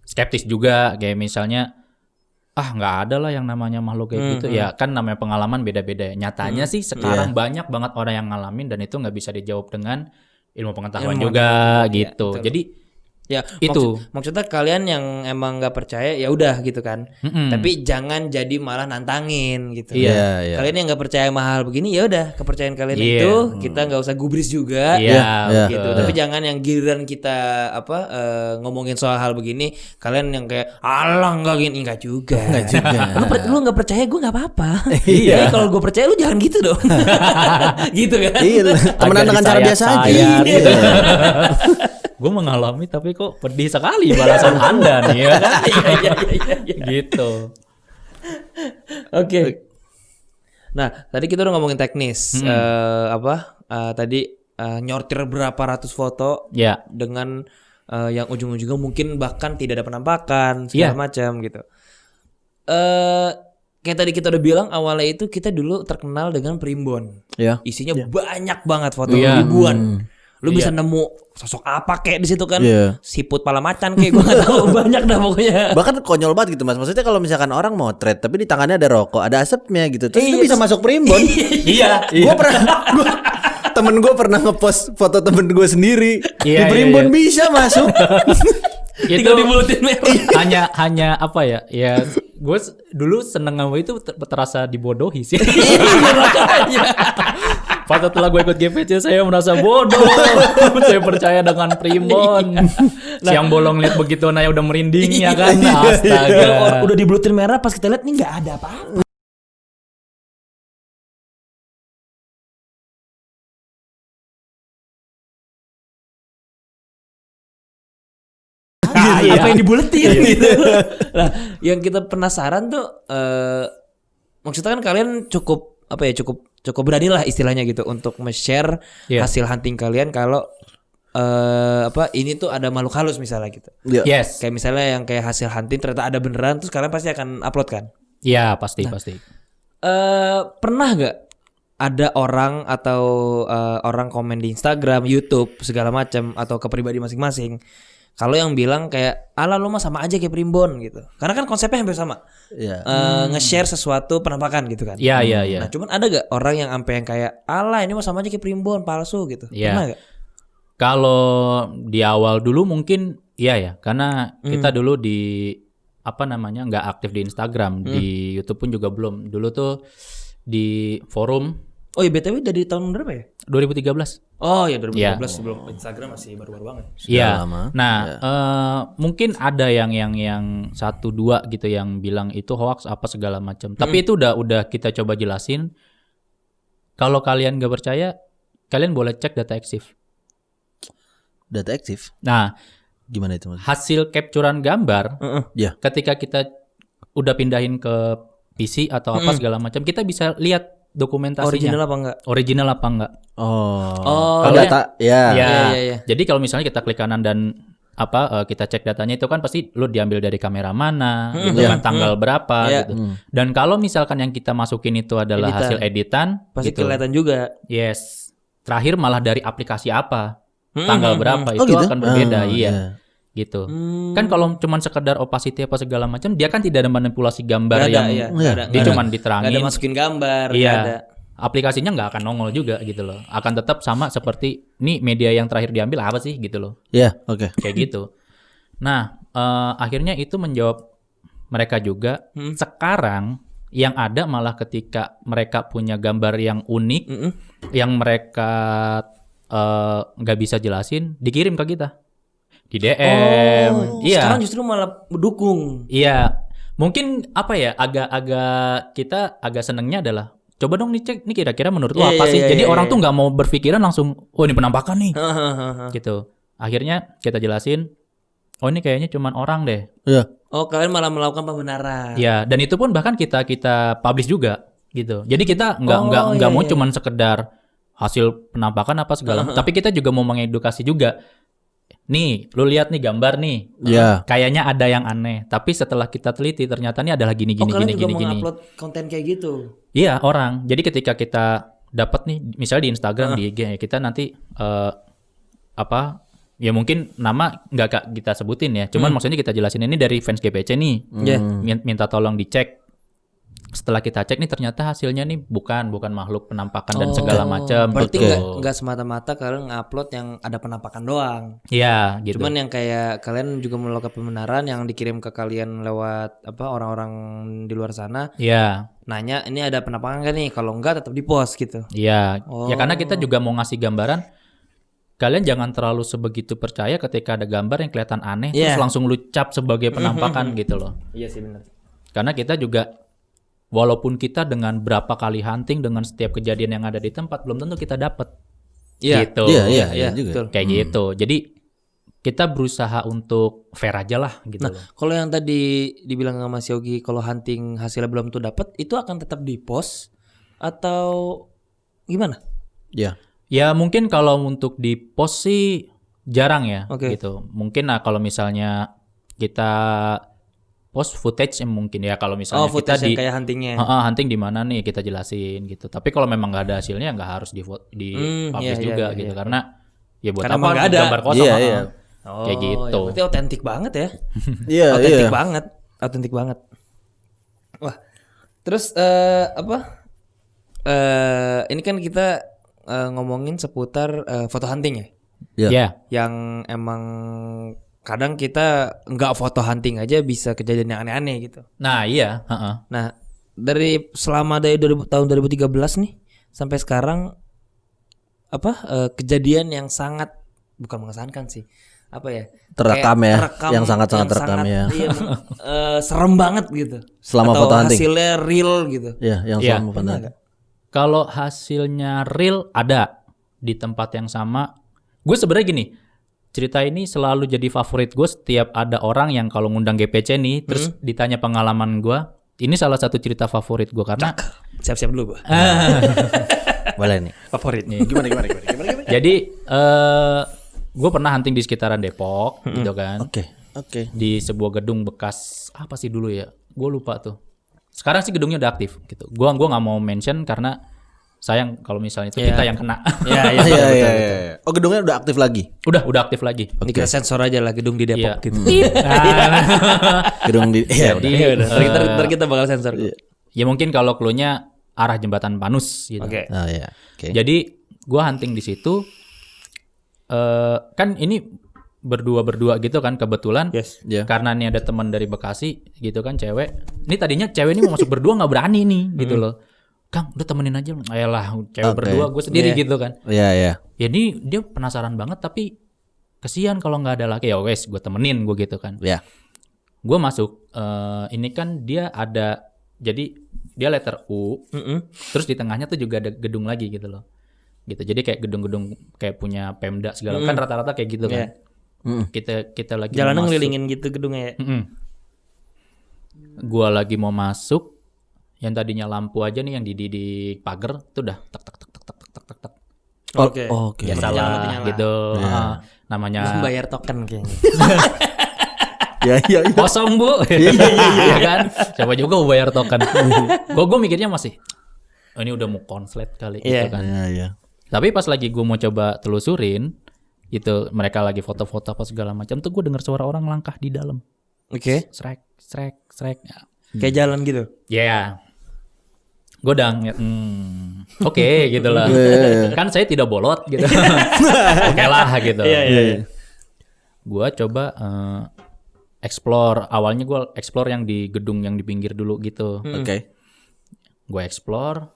skeptis juga kayak misalnya nggak ada lah yang namanya makhluk kayak gitu. Ya kan namanya pengalaman beda-beda ya. Nyatanya sih sekarang banyak banget orang yang ngalamin dan itu nggak bisa dijawab dengan ilmu pengetahuan juga gitu. Jadi Ya, itu maksudnya kalian yang emang nggak percaya ya udah gitu kan. Tapi jangan jadi malah nantangin gitu. Iya. Kalian yang nggak percaya mahal begini ya udah kepercayaan kalian itu kita nggak usah gubris juga. Iya, Gitu. Tapi jangan yang giliran kita ngomongin soal hal begini kalian yang kayak alah nggak gini nggak juga. Lu nggak percaya gue nggak apa-apa. Iya. Kalau gue percaya lu jangan gitu dong. Gitu kan. Iya. Temenan dengan cara biasa aja. Gitu. Gue mengalami tapi kok pedih sekali balasan Anda nih ya kan? Iya. Gitu. Oke. Nah, tadi kita udah ngomongin teknis. Tadi nyortir berapa ratus foto Ya. dengan yang ujung-ujungnya mungkin bahkan tidak ada penampakan segala macam gitu. Kayak tadi kita udah bilang awalnya itu kita dulu terkenal dengan primbon. Iya. Isinya banyak banget foto ribuan. Lu bisa nemu sosok apa kayak di situ kan? Siput pala macan kayak gue nggak tahu banyak dah pokoknya. Bahkan konyol banget gitu Mas. Maksudnya kalau misalkan orang motret tapi di tangannya ada rokok, ada asapnya gitu. Terus itu bisa masuk primbon. Iya. Temen gue pernah ngepost foto temen gue sendiri di Iya, primbon bisa masuk. Itu Tinggal dibulutin merah. hanya apa ya? Ya gue dulu seneng sama itu terasa dibodohi sih. Pas setelah gue ikut GPC saya merasa bodoh. Saya percaya dengan primbon. Siang bolong lihat begitu Naya udah merinding ya kan. Astaga. Udah dibulutin merah pas kita lihat nih nggak ada apa-apa. apa yang dibuletin gitu. Nah, yang kita penasaran tuh maksudnya kan kalian cukup berani lah istilahnya gitu untuk share hasil hunting kalian kalau ini tuh ada makhluk halus misalnya gitu. Yes. Kayak misalnya yang kayak hasil hunting ternyata ada beneran, terus kalian pasti akan upload kan? Iya, pasti. Pernah gak ada orang atau orang komen di Instagram, YouTube segala macam atau ke pribadi masing-masing, kalau yang bilang kayak ala lu mah sama aja kayak Primbon gitu. Karena kan konsepnya hampir sama. Nge-share sesuatu penampakan gitu kan. Iya. Nah, cuman ada gak orang yang sampai yang kayak ala ini mah sama aja kayak Primbon, palsu gitu. Pernah gak? Kalau di awal dulu mungkin iya ya, karena kita dulu nggak aktif di Instagram, di YouTube pun juga belum. Dulu tuh di forum. Oh iya, BTW dari tahun berapa ya? 2013. Oh ya 2013 sebelum Instagram masih baru-baru banget. Iya. Nah, mungkin ada yang 1-2 gitu yang bilang itu hoax apa segala macam. Tapi itu udah kita coba jelasin. Kalau kalian nggak percaya, kalian boleh cek data eksif. Data aktif. Nah, Gimana itu maksudnya? hasil capturean gambar, Ya. ketika kita udah pindahin ke PC atau apa segala macam, kita bisa lihat dokumentasinya. Original apa enggak? Oh, data. Ya. Ya. Jadi kalau misalnya kita klik kanan dan kita cek datanya itu kan pasti lu diambil dari kamera mana, gitu kan, tanggal berapa gitu. Dan kalau misalkan yang kita masukin itu adalah hasil editan, pasti gitu. kelihatan juga. Yes. Terakhir malah dari aplikasi apa, tanggal berapa itu gitu? akan berbeda, gitu. Kan kalau cuman sekedar opacity apa segala macam, dia kan tidak ada manipulasi gambar dia cuman diterangin. Gak ada masukin gambar. Iya. Gak ada. Aplikasinya nggak akan nongol juga gitu loh. Akan tetap sama seperti nih media yang terakhir diambil apa sih gitu loh. Iya, oke. Kayak gitu. Nah, akhirnya itu menjawab mereka juga. Sekarang yang ada malah ketika mereka punya gambar yang unik, yang mereka nggak bisa jelasin, dikirim ke kita di DM. Iya. Sekarang justru malah mendukung. Iya. Mungkin kita agak senengnya adalah coba dong nih cek nih kira-kira menurut lo apa sih. Jadi orang tuh nggak mau berpikiran langsung oh ini penampakan nih. Gitu. Akhirnya kita jelasin oh ini kayaknya cuman orang deh. Iya. Oh, kalian malah melakukan pembenaran. Ya, dan itu pun bahkan kita publish juga gitu. Jadi kita nggak mau cuman sekedar hasil penampakan apa segala, tapi kita juga mau mengedukasi juga. Nih, lu lihat nih gambar nih. Iya. Kayaknya ada yang aneh, tapi setelah kita teliti ternyata ini adalah gini. Kalian juga mengupload konten kayak gitu. Iya, orang. Jadi ketika kita dapat nih misalnya di Instagram, di IG, kita nanti ya mungkin nama nggak kita sebutin ya. Cuman maksudnya kita jelasin ini dari fans GPC nih. Minta tolong dicek. Setelah kita cek nih ternyata hasilnya nih bukan makhluk penampakan dan segala macam. Berarti nggak semata-mata kalian ngupload yang ada penampakan doang. Iya, gitu. Cuman yang kayak kalian juga melakukan pembenaran yang dikirim ke kalian lewat orang-orang di luar sana. Iya. Nanya ini ada penampakan kan nih? Kalau enggak tetap di post gitu. Iya. Ya karena kita juga mau ngasih gambaran. Kalian jangan terlalu sebegitu percaya ketika ada gambar yang kelihatan aneh terus langsung lu cap sebagai penampakan gitu loh. Iya sih benar. Karena kita juga walaupun kita dengan berapa kali hunting dengan setiap kejadian yang ada di tempat belum tentu kita dapat. Gitu. Iya juga. Betul. Kayak gitu. Jadi kita berusaha untuk fair aja lah gitu loh. Kalau yang tadi dibilang sama Mas Yogi kalau hunting hasilnya belum tuh dapat, itu akan tetap di post atau gimana? Iya. Ya mungkin kalau untuk di post sih jarang ya Oke. gitu. Mungkin kalau misalnya kita post footage mungkin ya kalau misalnya kita footage yang kayak huntingnya. Hunting di mana nih kita jelasin gitu. Tapi kalau memang nggak ada hasilnya nggak harus di publish juga gitu karena ya buat Karena apa nggak ada. gambar kosong. Iya. Kayak gitu. Ya berarti otentik banget ya. Iya. Otentik banget. Wah, terus ini kan kita ngomongin seputar foto hunting ya. Iya. Yang emang kadang kita nggak foto hunting aja bisa kejadian yang aneh-aneh gitu. Nah iya. Nah selama dari tahun 2013 nih sampai sekarang kejadian yang sangat bukan mengesankan sih terekam ya, yang sangat-sangat terekam ya. Iya, serem banget gitu. Selama atau foto hunting. hasilnya real gitu. Iya, yang selama foto hunting. Kalau hasilnya real ada di tempat yang sama. Gue sebenarnya gini, cerita ini selalu jadi favorit gue setiap ada orang yang kalau ngundang GPC nih, terus ditanya pengalaman gue. Ini salah satu cerita favorit gue karena Siap-siap dulu gua. Boleh nih. Favorit nih. Gimana? jadi gue pernah hunting di sekitaran Depok gitu kan. Oke. Di sebuah gedung bekas apa sih dulu ya? Gue lupa tuh. Sekarang sih gedungnya udah aktif gitu. Gua nggak mau mention karena sayang kalau misalnya itu kita yang kena. Iya. Oh, gedungnya udah aktif lagi. Udah aktif lagi. Ini kita sensor aja lah gedung di Depok Iya. gitu. Gedung di Jadi Ntar kita bakal sensor. ya mungkin kalau clue-nya arah jembatan Panus gitu. Oke. Oh iya. Oke. Jadi gua hunting di situ. Kan ini berdua gitu kan kebetulan. Yes. Ya. Karena nih ada teman dari Bekasi gitu kan cewek. Ini tadinya cewek ini mau masuk berdua nggak berani nih gitu loh. Kang udah temenin aja. Ayolah cewek berdua gue sendiri gitu kan. Iya. Ya ini dia penasaran banget tapi kesian kalau nggak ada laki. Ya wes gue temenin gue gitu kan. Iya. Gue masuk ini kan dia ada jadi dia letter U. Terus di tengahnya tuh juga ada gedung lagi gitu loh. Gitu. Jadi kayak gedung-gedung kayak punya Pemda segala kan rata-rata kayak gitu kan. Kita lagi Jalanan mau masuk. ngelilingin gitu gedungnya ya. Gua lagi mau masuk yang tadinya lampu aja nih yang di pagar tuh udah tak. Oke. Oke. Ya salah gitu. Namanya Bayar token kayaknya. Iya. kosong bu. Iya kan. Siapa juga mau bayar token. Gue mikirnya masih ini udah mau konslet kali gitu kan. Iya. Tapi pas lagi gue mau coba telusurin itu mereka lagi foto-foto apa segala macam tuh gue dengar suara orang langkah di dalam. Oke. Srek. Kayak jalan gitu. Ya. Gue udah oke gitu lah. Kan saya tidak bolot gitu. Oke lah gitu. Iya. Gue coba explore. Awalnya gue explore yang di gedung yang di pinggir dulu gitu. Oke. Gue explore.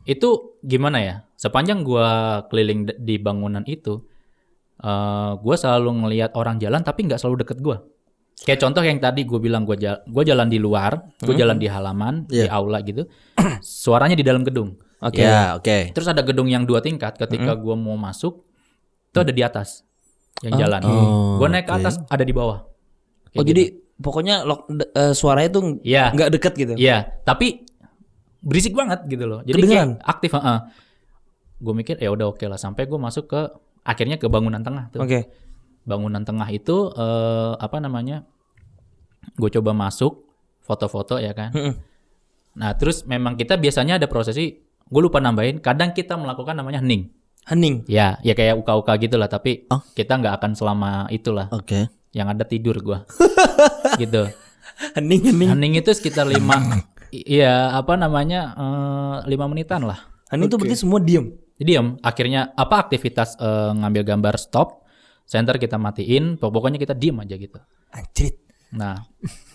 Itu gimana ya? Sepanjang gue keliling di bangunan itu, gue selalu ngelihat orang jalan tapi nggak selalu deket gue. Kayak contoh yang tadi gue bilang gue jalan di luar, gue jalan di halaman, di aula gitu. Suaranya di dalam gedung. Oke. Ya, oke. Terus ada gedung yang 2 tingkat. Ketika gue mau masuk, itu ada di atas yang jalan. Gue naik ke atas, ada di bawah. Oh jadi pokoknya suaranya tuh Iya. nggak deket gitu. Iya, tapi berisik banget gitu loh. Jadi Kedengeran? kayak aktif. Gue mikir ya udah oke lah. Sampai gue masuk ke akhirnya ke bangunan tengah tuh. Oke. Bangunan tengah itu apa namanya? Gue coba masuk foto-foto ya kan. Nah terus memang kita biasanya ada prosesi. Gue lupa nambahin. Kadang kita melakukan namanya hening. Ya kayak uka-uka gitulah. Tapi kita nggak akan selama itulah. Oke. Yang ada tidur gue. Gitu. Hening. Hening itu sekitar 5 iya apa namanya 5 menitan lah. Hening itu berarti semua diem. Diam. Akhirnya apa aktivitas ngambil gambar stop, center kita matiin, pokoknya kita diem aja gitu. Anjrit. Nah,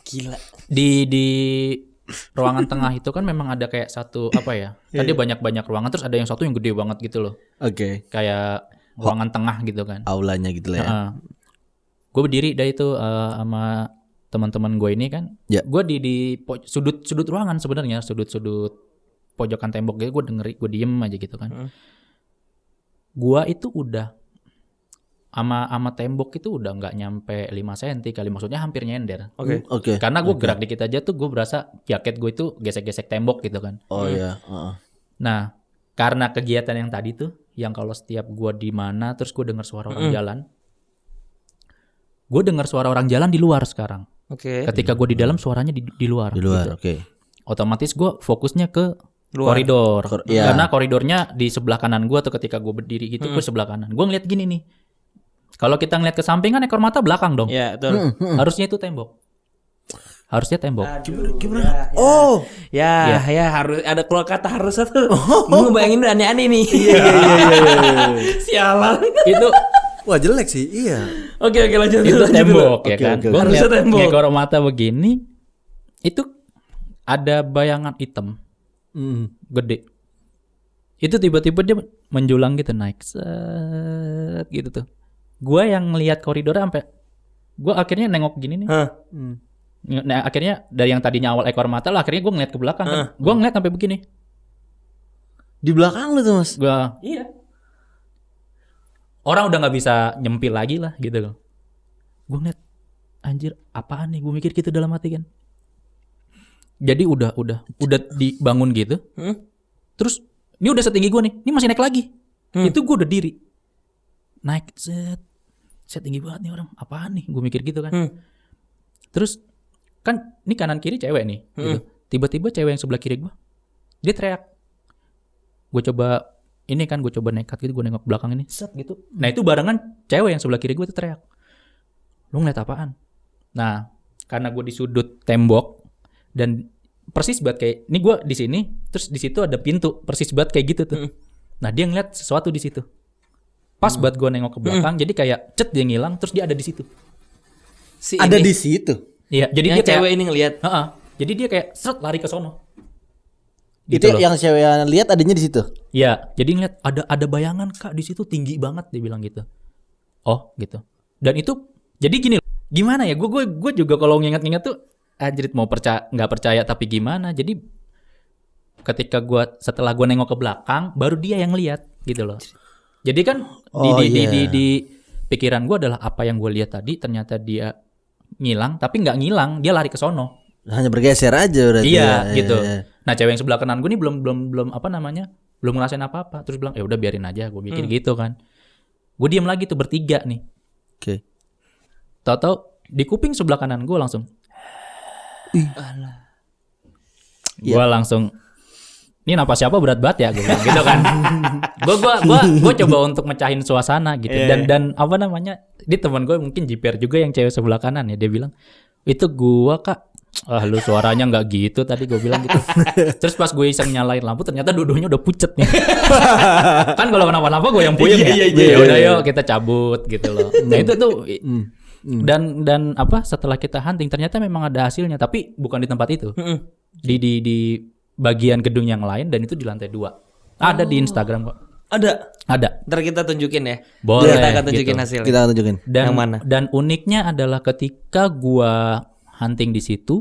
Gila. di ruangan tengah itu kan memang ada kayak satu apa ya? Kan dia banyak ruangan terus ada yang satu yang gede banget gitu loh. Oke. Kayak ruangan tengah gitu kan. Aulanya gitu lah ya. Gue berdiri dari itu sama teman-teman gue ini kan. Ya. Gue di sudut ruangan sebenarnya, sudut pojokan tembok gitu. Gue diem aja gitu kan. Gua itu udah ama tembok itu udah nggak nyampe 5 cm kali, maksudnya hampir nyender. Oke. Karena gue gerak dikit aja tuh gue berasa jaket gue itu gesek-gesek tembok gitu kan. Oh iya. Nah karena kegiatan yang tadi tuh, yang kalau setiap gue di mana terus gue dengar suara orang jalan, gue dengar suara orang jalan di luar sekarang. Oke. Ketika gue di dalam suaranya di luar. Di luar. gitu. Oke. Otomatis gue fokusnya ke Luar. koridor. Iya. Karena koridornya di sebelah kanan gue tuh ketika gue berdiri gitu, gue sebelah kanan. Gue ngeliat gini nih. Kalau kita ngeliat ke samping kan ekor mata belakang dong. Ya, betul. Harusnya itu tembok. Harusnya tembok. Gimana? Oh. Ya harus ada keluar kata harusnya tuh. Gue bayangin aneh-aneh nih. Iya. Sialan. Itu Wah, jelek sih. Iya. Oke lanjut. itu lanjut tembok dulu. ya kan. oke. Gue Harusnya ngeliat tembok. ekor mata begini. Itu ada bayangan hitam gede. Itu tiba-tiba dia menjulang gitu naik set gitu tuh. Gue yang ngelihat koridornya sampai gue akhirnya nengok gini nih. Nah, akhirnya dari yang tadinya awal ekor mata lah, akhirnya gue ngeliat ke belakang kan. Gue ngeliat sampai begini. Di belakang lu tuh, Mas. Gue iya. orang udah nggak bisa nyempil lagi lah gitu loh. Gue ngeliat anjir apaan nih, gue mikir gitu dalam hati kan. Jadi udah dibangun gitu. Terus ini udah setinggi gue nih, ini masih naik lagi. Itu gue udah diri. Naik set tinggi banget nih orang. Apaan nih? Gue mikir gitu kan. Terus kan ini kanan kiri cewek nih gitu. Tiba-tiba cewek yang sebelah kiri gue dia teriak. Gue coba nekat gitu, gue nengok belakang ini, set gitu. Nah itu barengan cewek yang sebelah kiri gue tuh teriak. Lu ngeliat apaan? Nah karena gue di sudut tembok dan persis banget kayak ini gue di sini, terus di situ ada pintu persis banget kayak gitu tuh. Nah dia ngeliat sesuatu di situ. Pas banget gue nengok ke belakang, jadi kayak dia ngilang, terus dia ada di situ. Ada di situ. Iya, jadi yang dia cewek kayak, ini ngelihat. Jadi dia kayak lari ke sono. Gitu itu loh. Yang cewek lihat adanya di situ. Iya, jadi ngeliat ada bayangan Kak di situ tinggi banget, dia bilang gitu. Oh, gitu. Dan itu jadi gini, gimana ya? Gue juga kalau nginget-nginget tuh anjrit mau nggak percaya tapi gimana? Jadi ketika setelah gue nengok ke belakang, baru dia yang lihat gitu loh. Jadi kan di pikiran gue adalah apa yang gue lihat tadi ternyata dia ngilang, tapi nggak ngilang, dia lari ke sono. Hanya bergeser aja berarti. Iya, gitu. Nah, cewek yang sebelah kanan gue nih belum apa namanya? Belum ngerasain apa-apa. Terus bilang, "Ya udah biarin aja." Gue mikir gitu kan. Gue diam lagi tuh bertiga nih. Oke. Tahu-tahu di kuping sebelah kanan gue langsung gue langsung ini napas siapa berat banget ya gue bilang gitu kan. Gue coba untuk mecahin suasana gitu. Dan apa namanya? Di teman gue mungkin jiper juga yang cewek sebelah kanan ya, dia bilang, "Itu gua Kak." Lu suaranya nggak gitu tadi, gue bilang gitu. Terus pas gue iseng nyalain lampu ternyata dua-duanya udah pucet nih. Kan kalau kenapa-napa gue yang puyeng ya. Ya udah yuk kita cabut gitu loh. Nah itu tuh dan apa setelah kita hunting ternyata memang ada hasilnya, tapi bukan di tempat itu. Di bagian gedung yang lain dan itu di lantai 2. Ada di Instagram kok. Ada. Ntar kita tunjukin ya. Boleh. Kita akan tunjukin gitu. hasilnya. Kita akan tunjukin. Yang mana? Dan uniknya adalah ketika gua hunting di situ,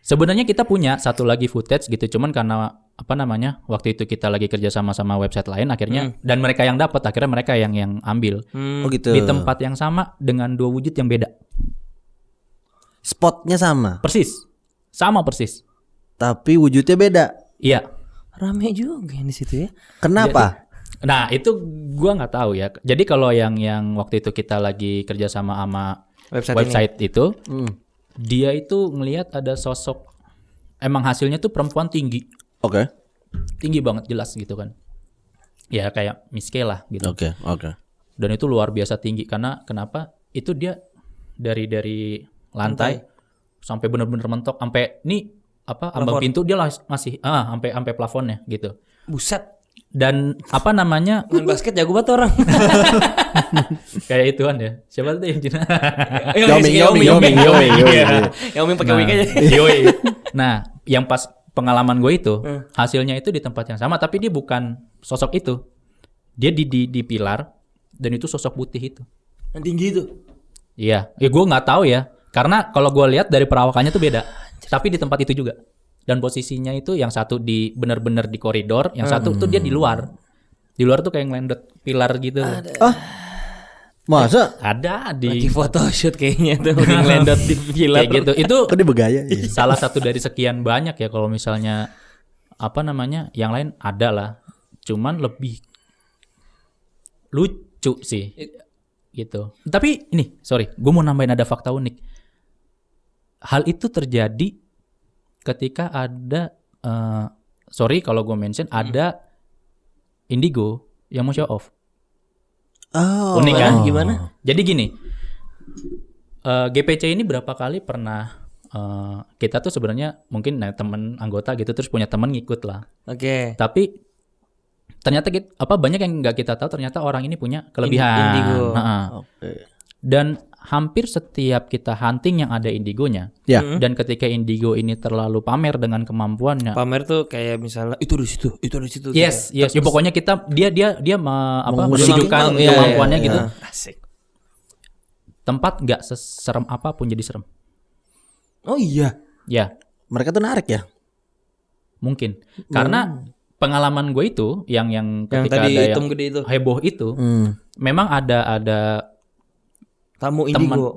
sebenarnya kita punya satu lagi footage gitu, cuman karena apa namanya waktu itu kita lagi kerja sama website lain akhirnya dan mereka yang dapat akhirnya mereka yang ambil. Oh gitu. Di tempat yang sama dengan 2 wujud yang beda. Spotnya sama. Sama persis. Tapi wujudnya beda. Iya. Rame juga di situ ya. Kenapa? Nah itu gua nggak tahu ya. Jadi kalau yang waktu itu kita lagi kerja sama website itu. Dia itu ngelihat ada sosok, emang hasilnya tuh perempuan tinggi. Oke. Tinggi banget jelas gitu kan. Ya kayak Miss K lah gitu. Oke. Dan itu luar biasa tinggi karena kenapa? Itu dia dari lantai sampai benar-benar mentok sampai nih apa ambang pintu dia masih sampai plafonnya gitu. Buset. Dan apa namanya? Main basket jago banget orang. Kayak ituan ya. Siapa tuh yang Cina? Yoming pakai wig aja. Nah, yang pas pengalaman gue itu hasilnya itu di tempat yang sama, tapi dia bukan sosok itu. Dia di pilar dan itu sosok putih itu. Yang tinggi itu. Iya, gue nggak tahu ya. Karena kalau gue lihat dari perawakannya tuh beda. Tapi di tempat itu juga. Dan posisinya itu yang satu benar-benar di koridor, yang satu tuh dia di luar. Di luar tuh kayak ngelendot pilar gitu. Masa? Ada lagi photoshoot kayaknya tuh ngelendot di pilar kayak gitu. Itu kok dia bergaya? Salah satu dari sekian banyak ya kalau misalnya apa namanya? Yang lain ada lah. Cuman lebih lucu sih. Gitu. Tapi ini, sorry, gue mau nambahin ada fakta unik. Hal itu terjadi ketika ada sorry kalau gue mention ada Indigo yang mau show off. Unik kan? Gimana? Jadi gini, GPC ini berapa kali pernah kita tuh sebenarnya mungkin teman anggota gitu terus punya teman ngikut lah. Oke. Tapi ternyata banyak yang nggak kita tahu ternyata orang ini punya kelebihan. Indigo. Dan hampir setiap kita hunting yang ada indigonya. Dan ketika indigo ini terlalu pamer dengan kemampuannya. Pamer tuh kayak misalnya itu di situ. Yes. Ya pokoknya dia menunjukkan kemampuannya gitu. Asik. Tempat nggak seserem apapun jadi serem. Oh iya. Ya. Mereka tuh narik ya? Mungkin. Karena pengalaman gue itu yang ketika tadi ada hitam yang gede itu. heboh itu, memang ada Tamu teman, indigo.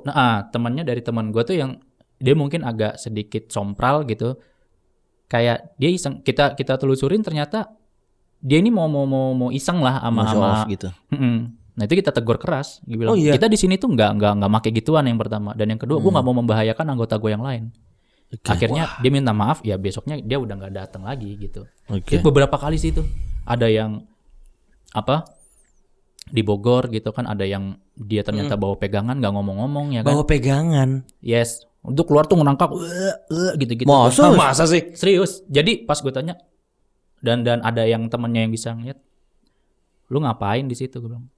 temannya dari teman gue tuh yang dia mungkin agak sedikit sompral gitu. Kayak dia iseng, kita telusurin ternyata dia ini mau iseng lah Mau show off sama gitu. Nah itu kita tegur keras. Dia bilang, Oh, iya? kita di sini tuh nggak make gituan yang pertama, dan yang kedua gue nggak mau membahayakan anggota gue yang lain. Akhirnya dia minta maaf, ya besoknya dia udah nggak datang lagi gitu. Oke. Jadi beberapa kali sih itu ada yang di Bogor gitu kan, ada yang dia ternyata bawa pegangan nggak ngomong-ngomong ya kan. Bawa pegangan. Yes, untuk keluar tuh ngerangkak gitu-gitu. Masa sih? Serius. Jadi pas gue tanya, dan ada yang temennya yang bisa ngeliat, lu ngapain di situ? Gue bilang,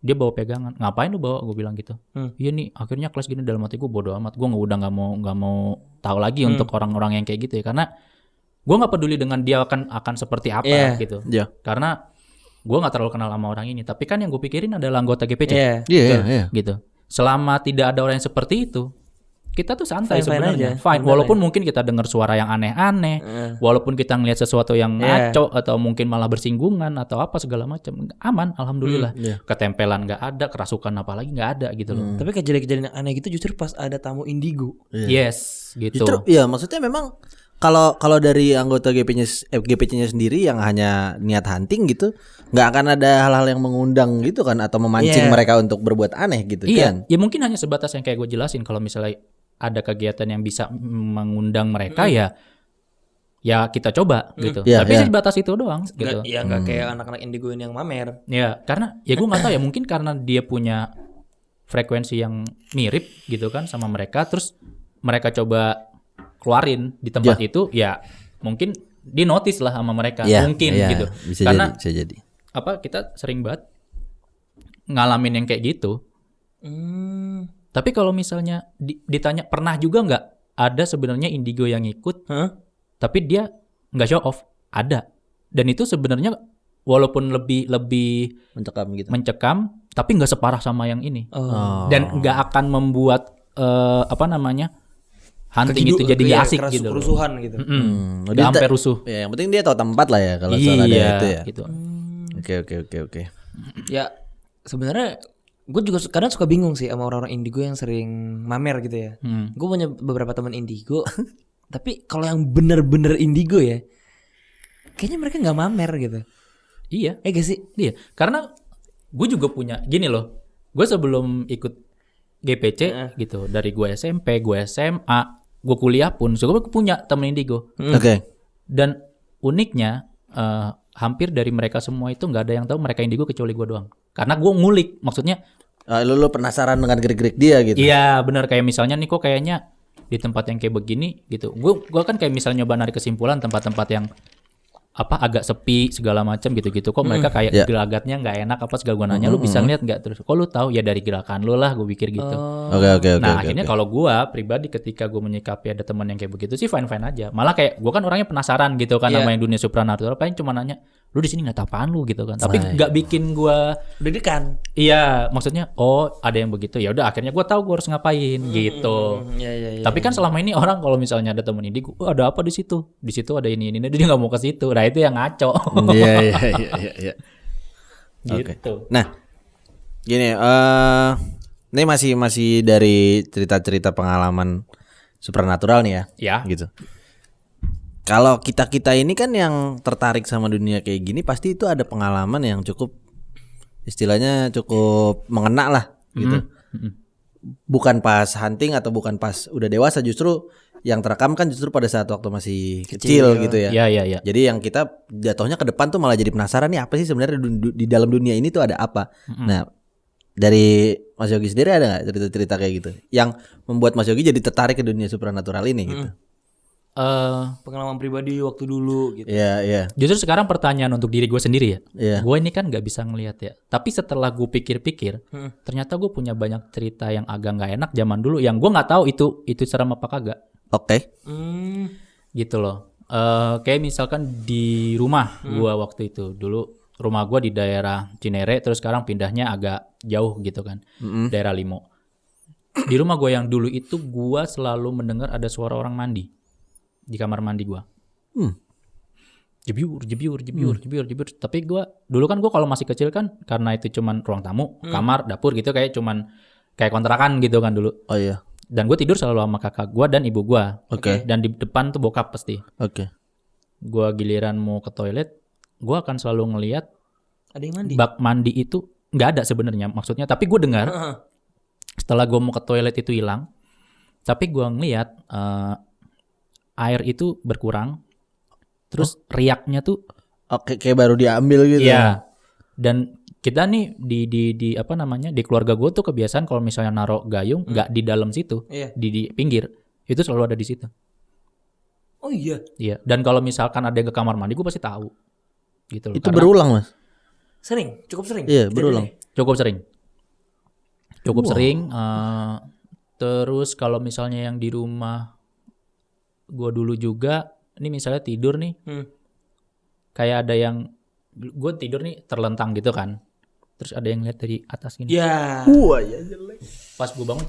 dia bawa pegangan. Ngapain lu bawa? Gue bilang gitu. Iya nih, akhirnya kelas gini. Dalam hati gue bodo amat. Gue udah nggak mau tahu lagi untuk orang-orang yang kayak gitu ya, karena gue nggak peduli dengan dia akan seperti apa gitu. Iya. Karena gue nggak terlalu kenal sama orang ini. Tapi kan yang gue pikirin adalah anggota GPC. Iya. Gitu. Selama tidak ada orang yang seperti itu, kita tuh santai Fine-fine sebenarnya. aja. Fine. Bener Walaupun mungkin kita dengar suara yang aneh-aneh, walaupun kita ngelihat sesuatu yang ngaco atau mungkin malah bersinggungan atau apa segala macam, aman, alhamdulillah. Ketempelan nggak ada, kerasukan apalagi nggak ada gitu loh. Tapi kejadian-kejadian yang aneh gitu justru pas ada tamu indigo. Yes, gitu. Justru ya maksudnya memang kalau dari anggota GPC-nya sendiri yang hanya niat hunting gitu, nggak akan ada hal-hal yang mengundang gitu kan, atau memancing mereka untuk berbuat aneh gitu kan. Ya mungkin hanya sebatas yang kayak gue jelasin, kalau misalnya ada kegiatan yang bisa mengundang mereka ya kita coba gitu. Tapi sebatas itu doang gitu. Iya nggak kayak anak-anak indigo ini yang mamer. Ya karena ya gue nggak tahu ya, mungkin karena dia punya frekuensi yang mirip gitu kan sama mereka, terus mereka coba keluarin di tempat itu, ya mungkin di notice lah sama mereka, mungkin gitu. Karena bisa jadi. Kita sering banget ngalamin yang kayak gitu. Tapi kalau misalnya ditanya pernah juga nggak ada sebenarnya indigo yang ikut, tapi dia nggak show off, ada. Dan itu sebenarnya walaupun lebih mencekam, tapi nggak separah sama yang ini. Dan nggak akan membuat hunting itu jadi nggak asik gitu. Kerusuhan gitu. Udah sampai rusuh. Ya, yang penting dia tahu tempat lah ya kalau soal ada itu ya. Gitu. Oke. Ya sebenarnya gue juga kadang suka bingung sih sama orang-orang indigo yang sering mamer gitu ya. Gue punya beberapa teman indigo, tapi kalau yang bener-bener indigo ya, kayaknya mereka nggak mamer gitu. Iya. Gak sih? Iya. Karena gue juga punya gini loh. Gue sebelum ikut GPC gitu, dari gue SMP, gue SMA, gue kuliah pun, gue punya temen indigo. Oke. Dan uniknya hampir dari mereka semua itu nggak ada yang tahu mereka indigo kecuali gue doang. Karena gue ngulik, maksudnya. Lu penasaran dengan gerik-gerik dia gitu. Iya benar, kayak misalnya nih kok kayaknya di tempat yang kayak begini gitu. Gue kan kayak misalnya nyoba narik kesimpulan tempat-tempat yang agak sepi segala macam gitu-gitu, kok mereka kayak gelagatnya nggak enak apa segala. Gue nanya, lu bisa ngeliat nggak? Terus kok lu tahu? Ya dari gerakan lu lah, gue pikir gitu. Oke. Nah akhirnya kalau gue pribadi ketika gue menyikapi ada teman yang kayak begitu sih fine-fine aja. Malah kayak gue kan orangnya penasaran gitu kan sama yang dunia supranatural, paling cuma nanya, lu di sini nggak tahu apaan lu gitu kan. Tapi nggak bikin gue deg-degan. Iya, maksudnya ada yang begitu. Ya udah akhirnya gue tahu gue harus ngapain gitu. Iya. Tapi kan selama ini orang kalau misalnya ada temen ini, ada apa di situ? Di situ ada ini, dia nggak mau ke situ. Nah itu yang ngaco. Iya. Gitu. Nah, gini, ini masih dari cerita-cerita pengalaman supernatural nih ya. Ya. Gitu. Kalau kita ini kan yang tertarik sama dunia kayak gini, pasti itu ada pengalaman yang cukup istilahnya cukup mengena lah gitu. Bukan pas hunting atau bukan pas udah dewasa, justru yang terekam kan justru pada saat waktu masih kecil gitu ya. Iya. Jadi yang kita jatuhnya ke depan tuh malah jadi penasaran nih, apa sih sebenarnya di dalam dunia ini tuh ada apa. Nah, dari Mas Yogi sendiri ada nggak cerita-cerita kayak gitu yang membuat Mas Yogi jadi tertarik ke dunia supernatural ini gitu? Pengalaman pribadi waktu dulu gitu. Iya. Justru sekarang pertanyaan untuk diri gue sendiri ya. Iya. Gue ini kan nggak bisa ngelihat ya. Tapi setelah gue pikir-pikir, ternyata gue punya banyak cerita yang agak nggak enak zaman dulu, yang gue nggak tahu itu serem apa kagak. Oke. Gitu loh. Kayak misalkan di rumah gue waktu itu, dulu rumah gue di daerah Cinere, terus sekarang pindahnya agak jauh gitu kan, daerah Limo. Di rumah gue yang dulu itu, gue selalu mendengar ada suara orang mandi di kamar mandi gue. Jebyur. Tapi dulu kan gue kalau masih kecil kan karena itu cuman ruang tamu, kamar, dapur gitu kayak cuman kayak kontrakan gitu kan dulu. Oh iya. Dan gue tidur selalu sama kakak gue dan ibu gue. Oke. Dan di depan tuh bokap pasti. Oke. Gue giliran mau ke toilet, gue akan selalu ngelihat Ada yang mandi. bak mandi itu nggak ada sebenarnya maksudnya. Tapi gue dengar setelah gue mau ke toilet itu hilang. Tapi gue ngelihat air itu berkurang. Terus riaknya tuh Oke, kayak baru diambil gitu. iya. Dan kita nih di apa namanya di keluarga gue tuh kebiasaan kalau misalnya naruh gayung nggak di dalam situ, Iya. di pinggir itu selalu ada di situ. Oh iya. Iya. Dan kalau misalkan ada yang ke kamar mandi gue pasti tahu. Gitu loh. Itu Karena berulang, Mas. Sering, cukup sering. Iya, Kejadiannya. berulang. cukup sering. Terus kalau misalnya yang di rumah gue dulu juga, ini misalnya tidur nih, kayak ada yang gue tidur nih terlentang gitu kan, terus ada yang lihat dari atas gini. Ya. Wah, ya jelek. Pas gue bangun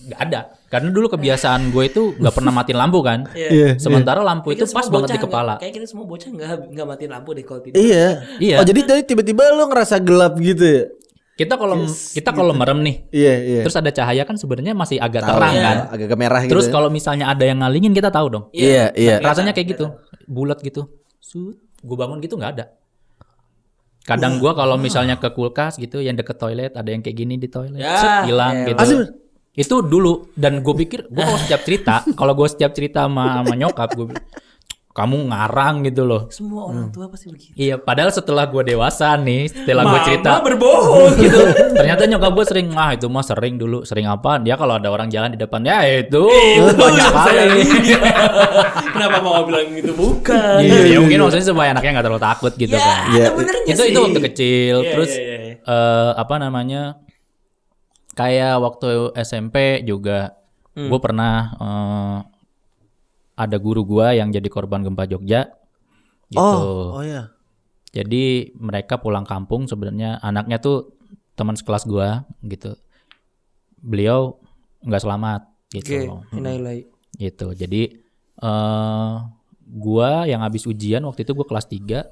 nggak ada, karena dulu kebiasaan gue itu nggak pernah matiin lampu kan. Iya. Sementara lampu itu Kayak pas semua banget di bocah kepala. Kayak kita semua bocah nggak matiin lampu deh kalau tidur. Iya. Iya. Oh, jadi tadi tiba-tiba lo ngerasa gelap gitu ya? Kita kalau merem nih, Iya, iya. terus ada cahaya kan sebenarnya masih agak Tahu, terang iya. kan. Agak merah gitu. Terus kalau misalnya ada yang ngalingin kita tahu dong. Iya, iya. Rasanya kayak gitu, bulat gitu. Gue bangun gitu nggak ada. Kadang gue kalau misalnya ke kulkas gitu, yang deket toilet ada yang kayak gini di toilet, Ya, hilang ya, gitu. Asli. Itu dulu dan gue pikir gue kalau gue setiap cerita sama nyokap gue bilang, kamu ngarang gitu loh. Semua orang tua pasti begitu. Iya, padahal setelah gue dewasa nih, setelah gue cerita berbohong. gitu, ternyata nyokap gue sering, itu mah sering dulu, sering apa? Dia kalau ada orang jalan di depan, ya itu banyak kali. Kenapa mau bilang gitu? Bukan. Iya, mungkin maksudnya supaya anaknya nggak terlalu takut gitu Ya, kan. Iya. benernya Itu sih. waktu kecil. Iya, Terus iya, iya. apa namanya? Kayak waktu SMP juga, gue pernah ada guru gue yang jadi korban gempa Jogja. Gitu. Oh iya. Jadi mereka pulang kampung sebenarnya anaknya tuh teman sekelas gue gitu. Beliau nggak selamat gitu. Oke, innalillahi. Gitu. Jadi gue yang habis ujian waktu itu gue kelas 3.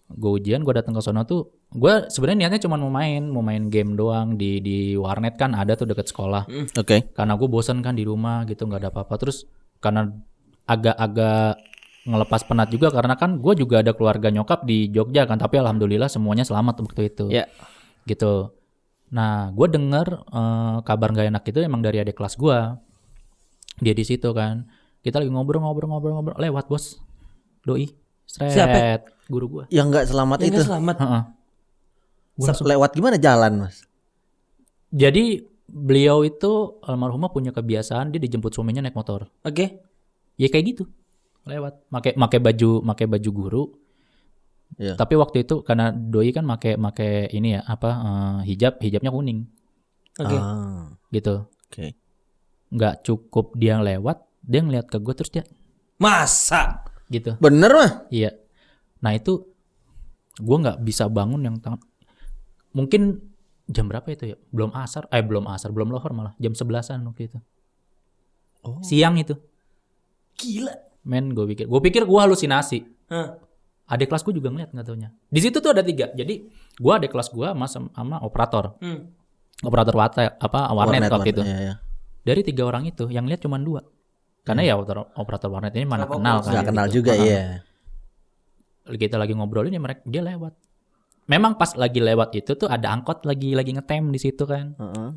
Gue ujian, gue datang ke sono tuh, gue sebenarnya niatnya cuma mau main game doang di warnet kan ada tuh deket sekolah. Oke. Karena gue bosan kan di rumah gitu nggak ada apa-apa. Terus karena agak-agak ngelepas penat juga karena kan gue juga ada keluarga nyokap di Jogja kan, tapi alhamdulillah semuanya selamat waktu itu. Ya. Gitu. Nah, gue denger kabar nggak enak itu emang dari adik kelas gue. Dia di situ kan. Kita lagi ngobrol lewat bos. Doi. Sret. Siapa? Guru gue. Yang nggak selamat itu. Ini selamat. Heeh. Lewat gimana jalan, Mas? Jadi beliau itu almarhumah punya kebiasaan dia dijemput suaminya naik motor. Oke. Ya kayak gitu. Lewat. Pakai baju guru. Iya. Tapi waktu itu karena doi kan make ini ya hijabnya kuning Oke. Ah, gitu. Oke. Nggak cukup dia lewat, dia ngeliat ke gue terus dia Masa? gitu. Bener mah? Iya. Nah itu gue nggak bisa bangun yang mungkin jam berapa itu ya? Belum lohor malah jam 11-an waktu itu. Oh. Siang itu. Gila. Men gue pikir gue halusinasi. Hah. Adik kelas gue juga ngeliat nggak taunya. Di situ tuh ada 3. Jadi gue adik kelas gue sama operator. Operator warnet waktu itu. Iya, iya. Dari 3 orang itu yang lihat cuma 2. Karena ya operator warnet ini mana kenal kan. Nggak kenal gitu. juga, iya. Kita lagi ngobrolin ya dia lewat. Memang pas lagi lewat itu tuh ada angkot lagi ngetem di situ kan. Heeh.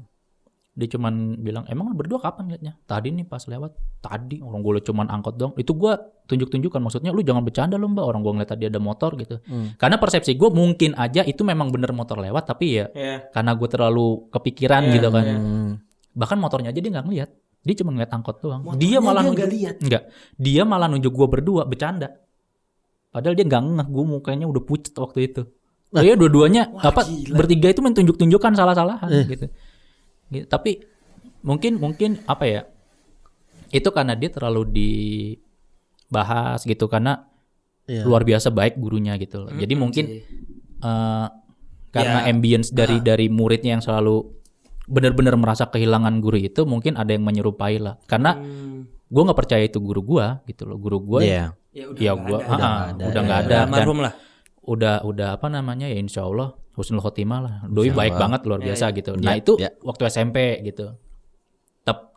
Dia cuman bilang, "Emang berdua kapan liatnya?" "Tadi nih pas lewat." "Tadi orang gue cuman angkot dong." Itu gue tunjuk-tunjukkan maksudnya lu jangan bercanda lu Mbak, orang gue ngeliat tadi ada motor gitu. Karena persepsi gue mungkin aja itu memang bener motor lewat tapi ya karena gue terlalu kepikiran gitu kan. Bahkan motornya aja dia nggak ngeliat. Dia cuma ngeliat angkot doang. Dia malah nunjuk Dia malah nunjuk gue berdua bercanda. Padahal dia nggak ngeh gue mukanya udah pucet waktu itu. Iya dua-duanya bertiga itu mentunjuk-tunjukkan salah-salahan gitu. Tapi mungkin apa ya? Itu karena dia terlalu dibahas gitu karena luar biasa baik gurunya gitu loh. Jadi mungkin karena ambience dari muridnya yang selalu benar-benar merasa kehilangan guru itu mungkin ada yang menyerupai lah. Karena gue nggak percaya itu guru gue gitu loh. Guru gue Ya gua udah nggak ada. Dan Almarhum lah. udah apa namanya ya, insya Allah husnul khotimah lah. Doi baik banget, luar biasa gitu. Nah itu waktu SMP gitu.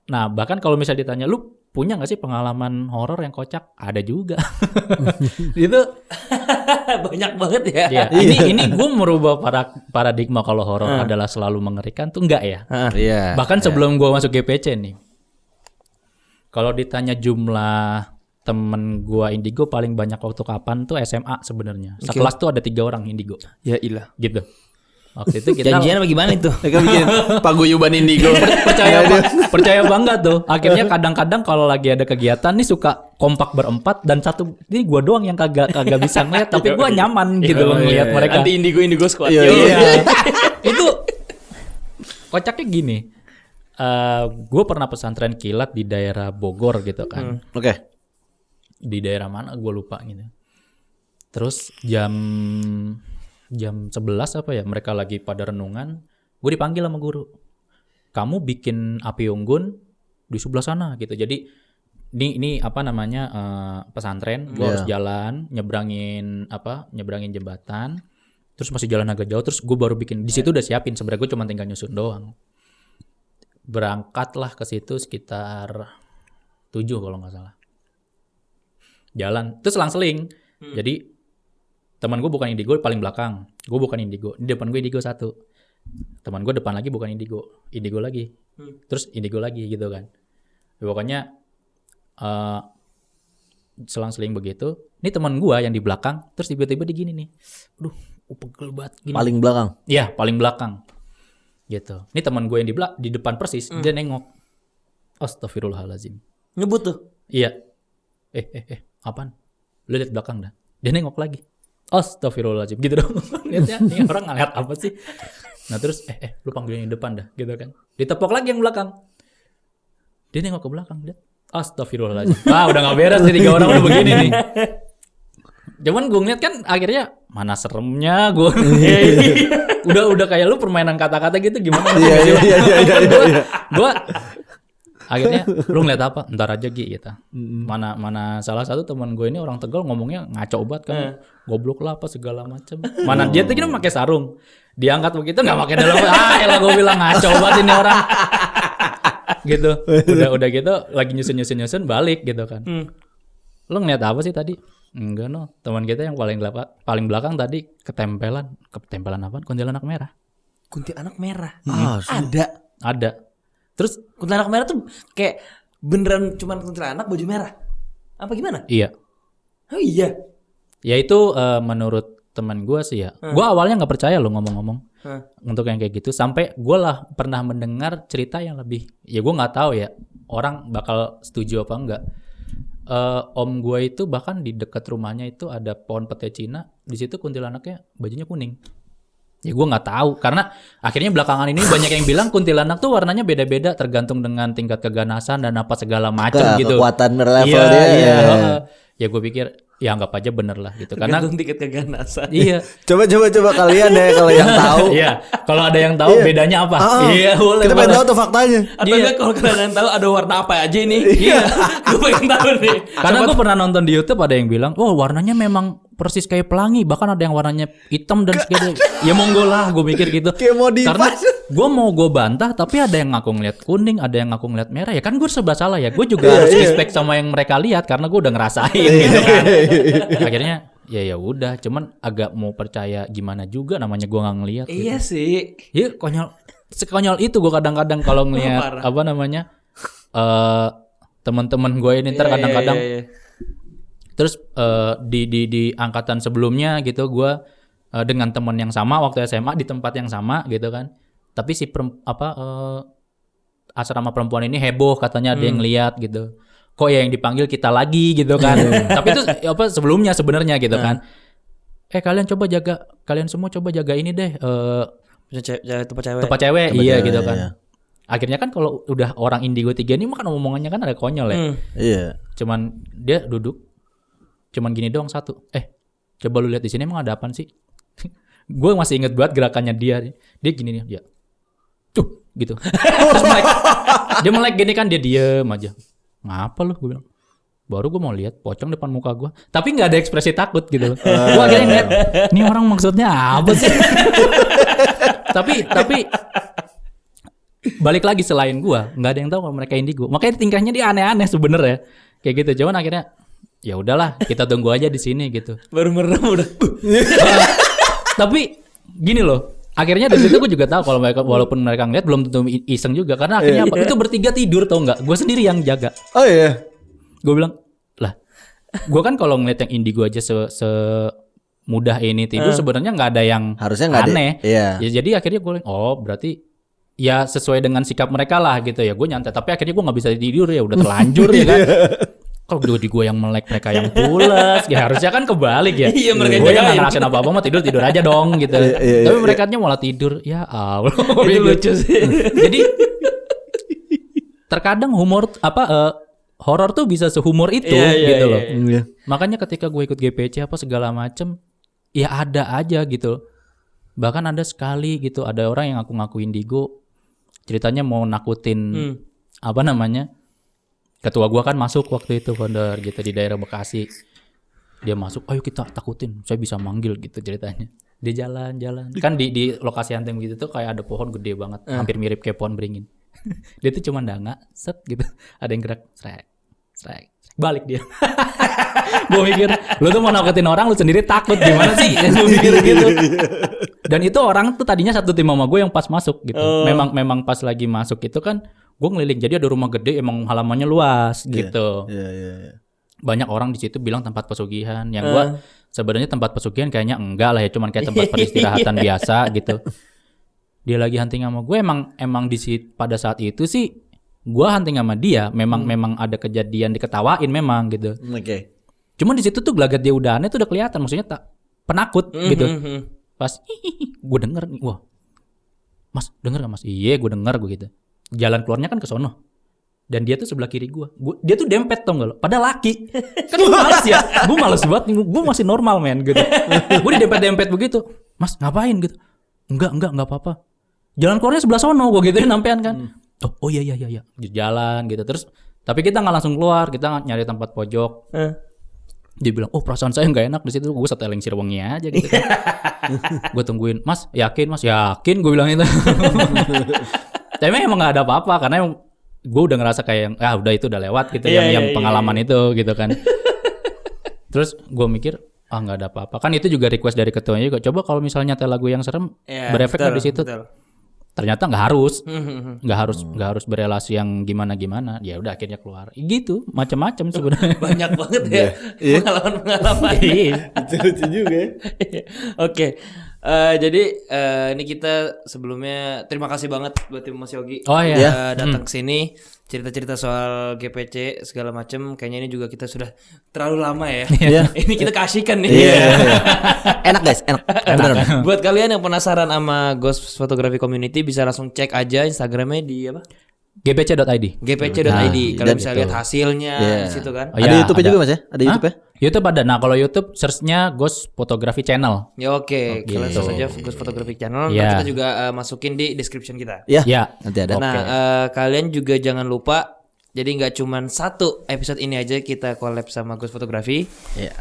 Nah bahkan kalau misalnya ditanya lu punya nggak sih pengalaman horor yang kocak? Ada juga. Itu Banyak banget ya. ya. Ini gue merubah paradigma kalau horor adalah selalu mengerikan tuh enggak ya. Iya. Bahkan sebelum gue masuk GPC nih, kalau ditanya jumlah temen gue indigo paling banyak waktu kapan tuh SMA sebenarnya. Sekelas tuh ada 3 orang indigo. Ya ilah. Gitu. Waktu itu kita Janjian apa gimana itu? Mereka bikin paguyuban indigo. percaya banget tuh. Akhirnya kadang-kadang kalau lagi ada kegiatan nih suka kompak berempat dan satu ini gue doang yang kagak bisa ngeliat, tapi gue nyaman gitu loh ngeliat mereka. Anti indigo squad. Iya. Itu kocaknya gini. Gue pernah pesantren kilat di daerah Bogor gitu kan. Oke. Di daerah mana gue lupa gitu. Terus jam 11 apa ya, mereka lagi pada renungan, gue dipanggil sama guru. Kamu bikin api unggun di sebelah sana gitu. Jadi ini apa namanya pesantren, gue harus jalan nyebrangin jembatan, terus masih jalan agak jauh, terus gue baru bikin. Di situ udah siapin, sebenarnya gue cuma tinggal nyusun doang. Berangkatlah ke situ sekitar 7 kalau nggak salah. Jalan, terus selang-seling. Jadi teman gue bukan indigo, paling belakang. Gue bukan indigo. Di depan gue indigo 1. Teman gue depan lagi bukan indigo. Indigo lagi. Terus indigo lagi gitu kan. Ya, pokoknya selang-seling begitu. Ini teman gue yang di belakang. Terus tiba-tiba dia gini nih. Aduh, pegel banget gini. Paling belakang? Iya, paling belakang. Gitu. Ini teman gue yang di depan persis. Dia nengok. Astagfirullahaladzim. Nyebut tuh. Iya. Apaan? Lu lihat belakang dah. Dia nengok lagi. Astagfirullahaladzim gitu dong. Lihatnya ini orang ngeliat apa sih? Nah terus lu panggilin yang depan dah gitu kan. Ditepok lagi yang belakang. Dia nengok ke belakang, lihat. Astagfirullahaladzim. Udah gak beres nih 3 orang udah begini nih. Cuman gue ngeliat kan akhirnya mana seremnya gue. udah kayak lu permainan kata-kata gitu gimana? Iya. Gue akhirnya lu ngeliat apa? Ntar aja Gi gitu. Mana salah satu teman gue ini orang Tegal ngomongnya ngaco banget kan. Goblok lah apa segala macam. Mana dia tuh kan pakai sarung. Diangkat begitu enggak pakai dalam. Elah gue bilang ngaco banget ini orang. Gitu. Udah gitu lagi nyusun balik gitu kan. Lu ngeliat apa sih tadi? Enggak no. Teman kita yang paling belakang tadi ketempelan apa? Kuntilanak merah. Kuntilanak merah. Ada. Terus kuntilanak merah tuh kayak beneran cuman kuntilanak baju merah? Apa gimana? Iya. Oh iya. Ya itu menurut teman gue sih ya. Gue awalnya nggak percaya loh ngomong-ngomong untuk yang kayak gitu. Sampai gue lah pernah mendengar cerita yang lebih. Ya gue nggak tahu ya orang bakal setuju apa enggak. Om gue itu bahkan di dekat rumahnya itu ada pohon pete Cina. Di situ kuntilanaknya bajunya kuning. Ya gue nggak tahu karena akhirnya belakangan ini banyak yang bilang kuntilanak tuh warnanya beda-beda tergantung dengan tingkat keganasan dan apa segala macam gitu. Kekuatan level dia. Iya. Ya gue pikir ya anggap aja bener lah gitu karena tergantung tingkat keganasan. Iya. Coba kalian deh kalau yang tahu. Iya. Kalau ada yang tahu bedanya apa? Iya boleh. Kita pengen tahu tuh faktanya. Atau enggak kalau kalian tahu ada warna apa aja ini? Iya. Gue pengen tahu nih. Karena gue pernah nonton di YouTube ada yang bilang, oh warnanya memang persis kayak pelangi, bahkan ada yang warnanya hitam dan segala. Ya monggo lah, gue mikir gitu. Karena gue bantah, tapi ada yang ngaku ngeliat kuning, ada yang ngaku ngeliat merah. Ya kan gue serba salah ya. Gue juga harus respect sama yang mereka lihat karena gue udah ngerasain gitu kan. Akhirnya ya udah, cuman agak mau percaya gimana juga namanya gue nggak ngeliat. Iya gitu. sih. Iya sekonyol itu gue kadang-kadang kalau ngeliat apa namanya teman-teman gue ini ntar kadang-kadang. Terus di angkatan sebelumnya gitu gue dengan teman yang sama waktu SMA di tempat yang sama gitu kan. Tapi si asrama perempuan ini heboh katanya ada yang lihat gitu. Kok ya yang dipanggil kita lagi gitu kan. Tapi itu sebelumnya sebenarnya gitu kan. Kalian semua coba jaga ini deh tempat cewek. Iya gitu kan. Iya. Akhirnya kan kalau udah orang indigo 3 ini makan omongannya kan ada konyol ya. Iya. Cuman dia duduk cuman gini doang satu. Coba lu lihat di sini emang ada apaan sih? Gue masih inget banget gerakannya dia. Dia gini nih, dia. Tuh, gitu. Terus dia melek gini kan dia diem aja. Ngapa lu? Gue bilang. Baru gue mau lihat pocong depan muka gue, tapi nggak ada ekspresi takut gitu. Gue akhirnya ngeliat, ini orang maksudnya apa sih? tapi balik lagi selain gue, nggak ada yang tahu kalau mereka indigo. Makanya tingkahnya dia aneh-aneh sebenarnya, kayak gitu. Cuman akhirnya ya udahlah, kita tunggu aja di sini gitu. Baru merem udah. Tapi gini loh, akhirnya dari situ gue juga tahu kalau mereka, walaupun mereka ngeliat belum tentu iseng juga, karena akhirnya apa? Itu bertiga tidur tau nggak? Gue sendiri yang jaga. Oh iya. Gue bilang lah, gue kan kalau ngeliat yang indigo aja semudah ini tidur, sebenarnya nggak ada yang Harusnya nggak ada. aneh. Iya. Ya, jadi akhirnya gue berarti ya sesuai dengan sikap mereka lah gitu ya. Gue nyantai, tapi akhirnya gue nggak bisa tidur ya, udah terlanjur ya kan. Kalau di gue yang melek, mereka yang pulas, ya harusnya kan kebalik ya. Iya, mereka gue yang jagain. nggak ngerasain apa-apa, mau tidur aja dong gitu. Tapi mereka malah tidur, ya Allah. Itu lucu sih. Jadi terkadang horor tuh bisa sehumor itu gitu loh. Iya. Makanya ketika gue ikut GPC apa segala macem, ya ada aja gitu. Bahkan ada sekali gitu, ada orang yang ngaku indigo, ceritanya mau nakutin ketua gua kan masuk waktu itu founder gitu di daerah Bekasi. Dia masuk, ayo kita takutin, saya bisa manggil gitu ceritanya. Dia jalan-jalan. Kan di lokasi hunting gitu tuh kayak ada pohon gede banget, hampir mirip kayak pohon beringin. Dia tuh cuma danga, set gitu. Ada yang gerak, srek. Balik dia. Gue mikir, lu tuh mau nakutin orang, lu sendiri takut gimana sih? Gue mikir gitu. Dan itu orang tuh tadinya satu tim sama gue yang pas masuk gitu. Memang pas lagi masuk itu kan gue ngeliling. Jadi ada rumah gede, emang halamannya luas gitu. Iya. Banyak orang di situ bilang tempat pesugihan. Yang gue sebenarnya tempat pesugihan kayaknya enggak lah ya, cuman kayak tempat peristirahatan biasa gitu. Dia lagi hunting sama gue, emang pada saat itu sih gue hunting sama dia, memang ada kejadian diketawain memang gitu. Oke. Cuman di situ tuh gelagat dia udah aneh tuh udah kelihatan, maksudnya tak penakut gitu. Pas gue denger nih, wah, mas denger gak mas? Iya gue denger gue gitu. Jalan keluarnya kan ke sono. Dan dia tuh sebelah kiri gue. Dia tuh dempet tau gak lo? Pada laki. Kan gue males ya. Gue males banget. Gue masih normal men gitu. Gue di dempet begitu. Mas ngapain gitu? Enggak apa-apa. Jalan keluarnya sebelah sono. Gue gituin sampean kan. Oh iya. Jalan gitu. Terus tapi kita gak langsung keluar. Kita nyari tempat pojok. Dia bilang, oh perasaan saya gak enak di situ. Gue seteling sirwangi aja gitu kan. Gue tungguin. Mas yakin mas? Yakin gue bilang itu. Tapi emang gak ada apa-apa. Karena gue udah ngerasa kayak udah itu udah lewat gitu yang pengalaman itu gitu kan. Terus gue mikir nggak ada apa-apa kan, itu juga request dari ketuanya juga, coba kalau misalnya nyetel lagu yang serem berefek di situ. Ternyata nggak harus berelasi yang gimana ya udah akhirnya keluar gitu, macam-macam sebenarnya. Banyak banget ya pengalaman. Lucu juga. Oke. Jadi ini kita sebelumnya terima kasih banget buat tim Mas Yogi datang ke sini, cerita-cerita soal GPC segala macam. Kayaknya ini juga kita sudah terlalu lama ya. Ini kita kasihkan nih. Enak guys, enak. Buat kalian yang penasaran sama Ghost Photography Community bisa langsung cek aja Instagramnya di apa? gpc.id. Kalian bisa lihat hasilnya di situ kan. Ada YouTube juga mas ya? Ada YouTube ya? YouTube ada. Nah kalau YouTube searchnya Ghost Photography Channel. Ya oke. Kalian search saja Ghost Photography Channel. Nanti kita juga masukin di description kita. Ya. Nanti ada. Nah kalian juga jangan lupa. Jadi nggak cuma satu episode ini aja kita collab sama Ghost Photography.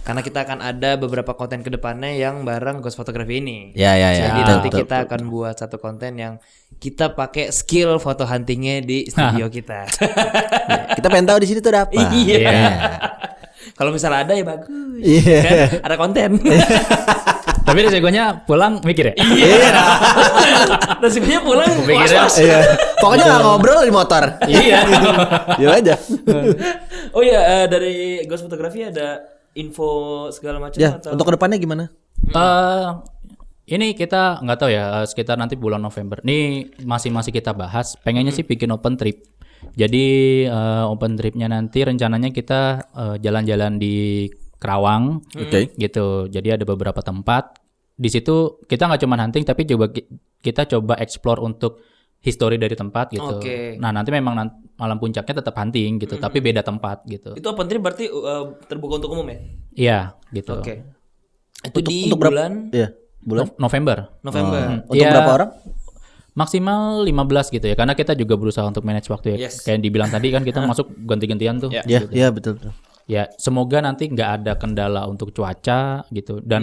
Karena kita akan ada beberapa konten kedepannya yang bareng Ghost Photography ini. Jadi nanti kita akan buat satu konten yang kita pakai skill foto huntingnya di studio kita. Kita pengen tahu di sini tuh ada apa. Kalau misalnya ada ya bagus. Kan? Ada konten. Tapi resikonya pulang mikir ya. Resikonya pulang mikirnya. Pokoknya nggak ngobrol di motor. Iya. Ya aja. Oh iya, dari Ghost Photography ada info segala macam atau untuk kedepannya gimana? Ini kita nggak tahu ya, sekitar nanti bulan November. Ini masih kita bahas. Pengennya sih bikin open trip. Jadi open tripnya nanti rencananya kita jalan-jalan di Kerawang, gitu. Jadi ada beberapa tempat di situ. Kita nggak cuma hunting, tapi kita coba explore untuk history dari tempat gitu. Nah nanti memang malam puncaknya tetap hunting gitu, tapi beda tempat gitu. Itu open trip berarti terbuka untuk umum ya? Iya gitu. Itu di untuk bulan? Iya, bulan November. Untuk berapa orang? Maksimal 15 gitu ya, karena kita juga berusaha untuk manage waktu ya. Kayak dibilang tadi kan kita masuk ganti-gantian tuh. Iya betul. Ya semoga nanti nggak ada kendala untuk cuaca gitu. Dan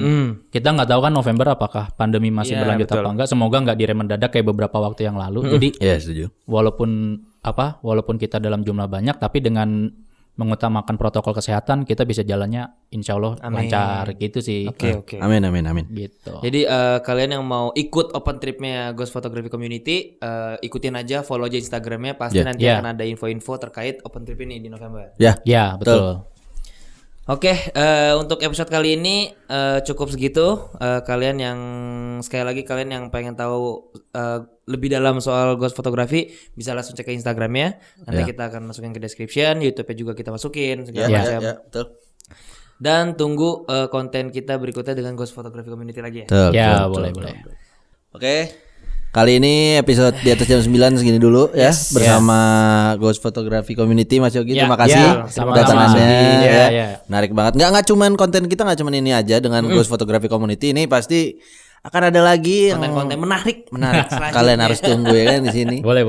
kita nggak tahu kan November apakah pandemi masih Iya, berlanjut betul. apa enggak. Semoga nggak direm mendadak kayak beberapa waktu yang lalu. Jadi Iya, setuju. walaupun kita dalam jumlah banyak, tapi dengan mengutamakan protokol kesehatan kita bisa jalannya insya Allah lancar gitu sih. Oke. Amin. Gitu. Jadi kalian yang mau ikut open tripnya Ghost Photography Community, ikutin aja, follow aja Instagramnya, pasti nanti Yeah. akan ada info-info terkait open trip ini di November. Ya. Ya betul. Oke, untuk episode kali ini cukup segitu. Kalian yang sekali lagi kalian yang pengen tahu lebih dalam soal ghost photography bisa langsung cek ke Instagramnya. Nanti kita akan masukin ke description, YouTube-nya juga kita masukin segala macam. Betul. Dan tunggu konten kita berikutnya dengan Ghost Photography Community lagi ya. Betul, Ya betul, boleh betul. boleh. Oke. Kali ini episode di atas jam 9 segini dulu ya bersama Ghost Photography Community Mas Yogi. Ya, Terima kasih sama-sama. datangannya Ya, ya. ya. Menarik banget. Nggak cuman konten kita nggak cuman ini aja dengan Ghost Photography Community, ini pasti akan ada lagi yang Konten-konten menarik. menarik. Kalian harus tunggu ya kan di sini. Boleh.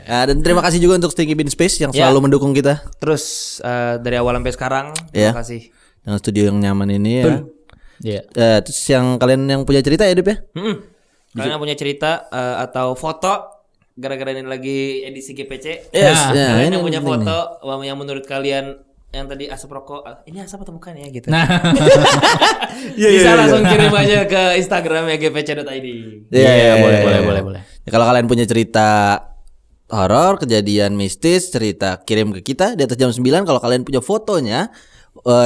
Ya, dan terima kasih juga untuk Stinky Bean Space yang selalu mendukung kita Terus dari awal sampai sekarang, Ya. terima kasih. dengan studio yang nyaman ini ya. Iya. Terus yang kalian yang punya cerita ya Dip ya? Kalian yang punya cerita atau foto gara-gara ini lagi edisi GPC? Yes, ya, Kalian ini yang punya penting nih. foto yang menurut kalian yang tadi asap rokok, ini asap atau bukan ya gitu. Nah, Bisa langsung kirim aja ke Instagram ya gpc.id. Iya, boleh. Ya, kalau kalian punya cerita horor, kejadian mistis, cerita kirim ke kita di atas jam 9. Kalau kalian punya fotonya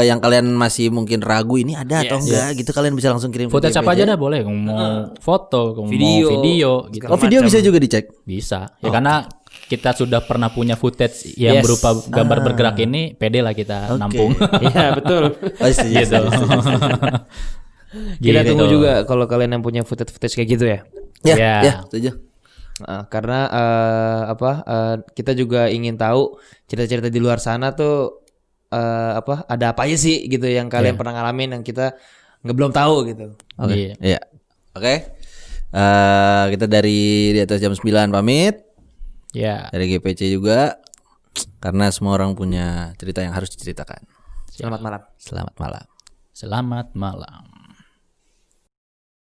yang kalian masih mungkin ragu ini ada atau enggak gitu, kalian bisa langsung kirim footage ke apa aja GPJ. dah boleh. Mau foto, mau Video, video gitu. Oh, video bisa juga dicek. Bisa. Ya karena kita sudah pernah punya footage yang berupa gambar bergerak ini, pede lah kita nampung. Iya betul. Oh, setuju, setuju. Kita Gitu. tunggu juga kalau kalian yang punya footage kayak gitu ya. Ya, Ya. ya, setuju. Karena kita juga ingin tahu cerita-cerita di luar sana tuh ada apa aja sih gitu yang kalian pernah ngalamin yang kita belum tahu gitu. Iya. Iya. Oke. Kita dari di atas jam 9 pamit. Ya. Dari GPC juga. Karena semua orang punya cerita yang harus diceritakan. Selamat malam. Selamat malam. Selamat malam.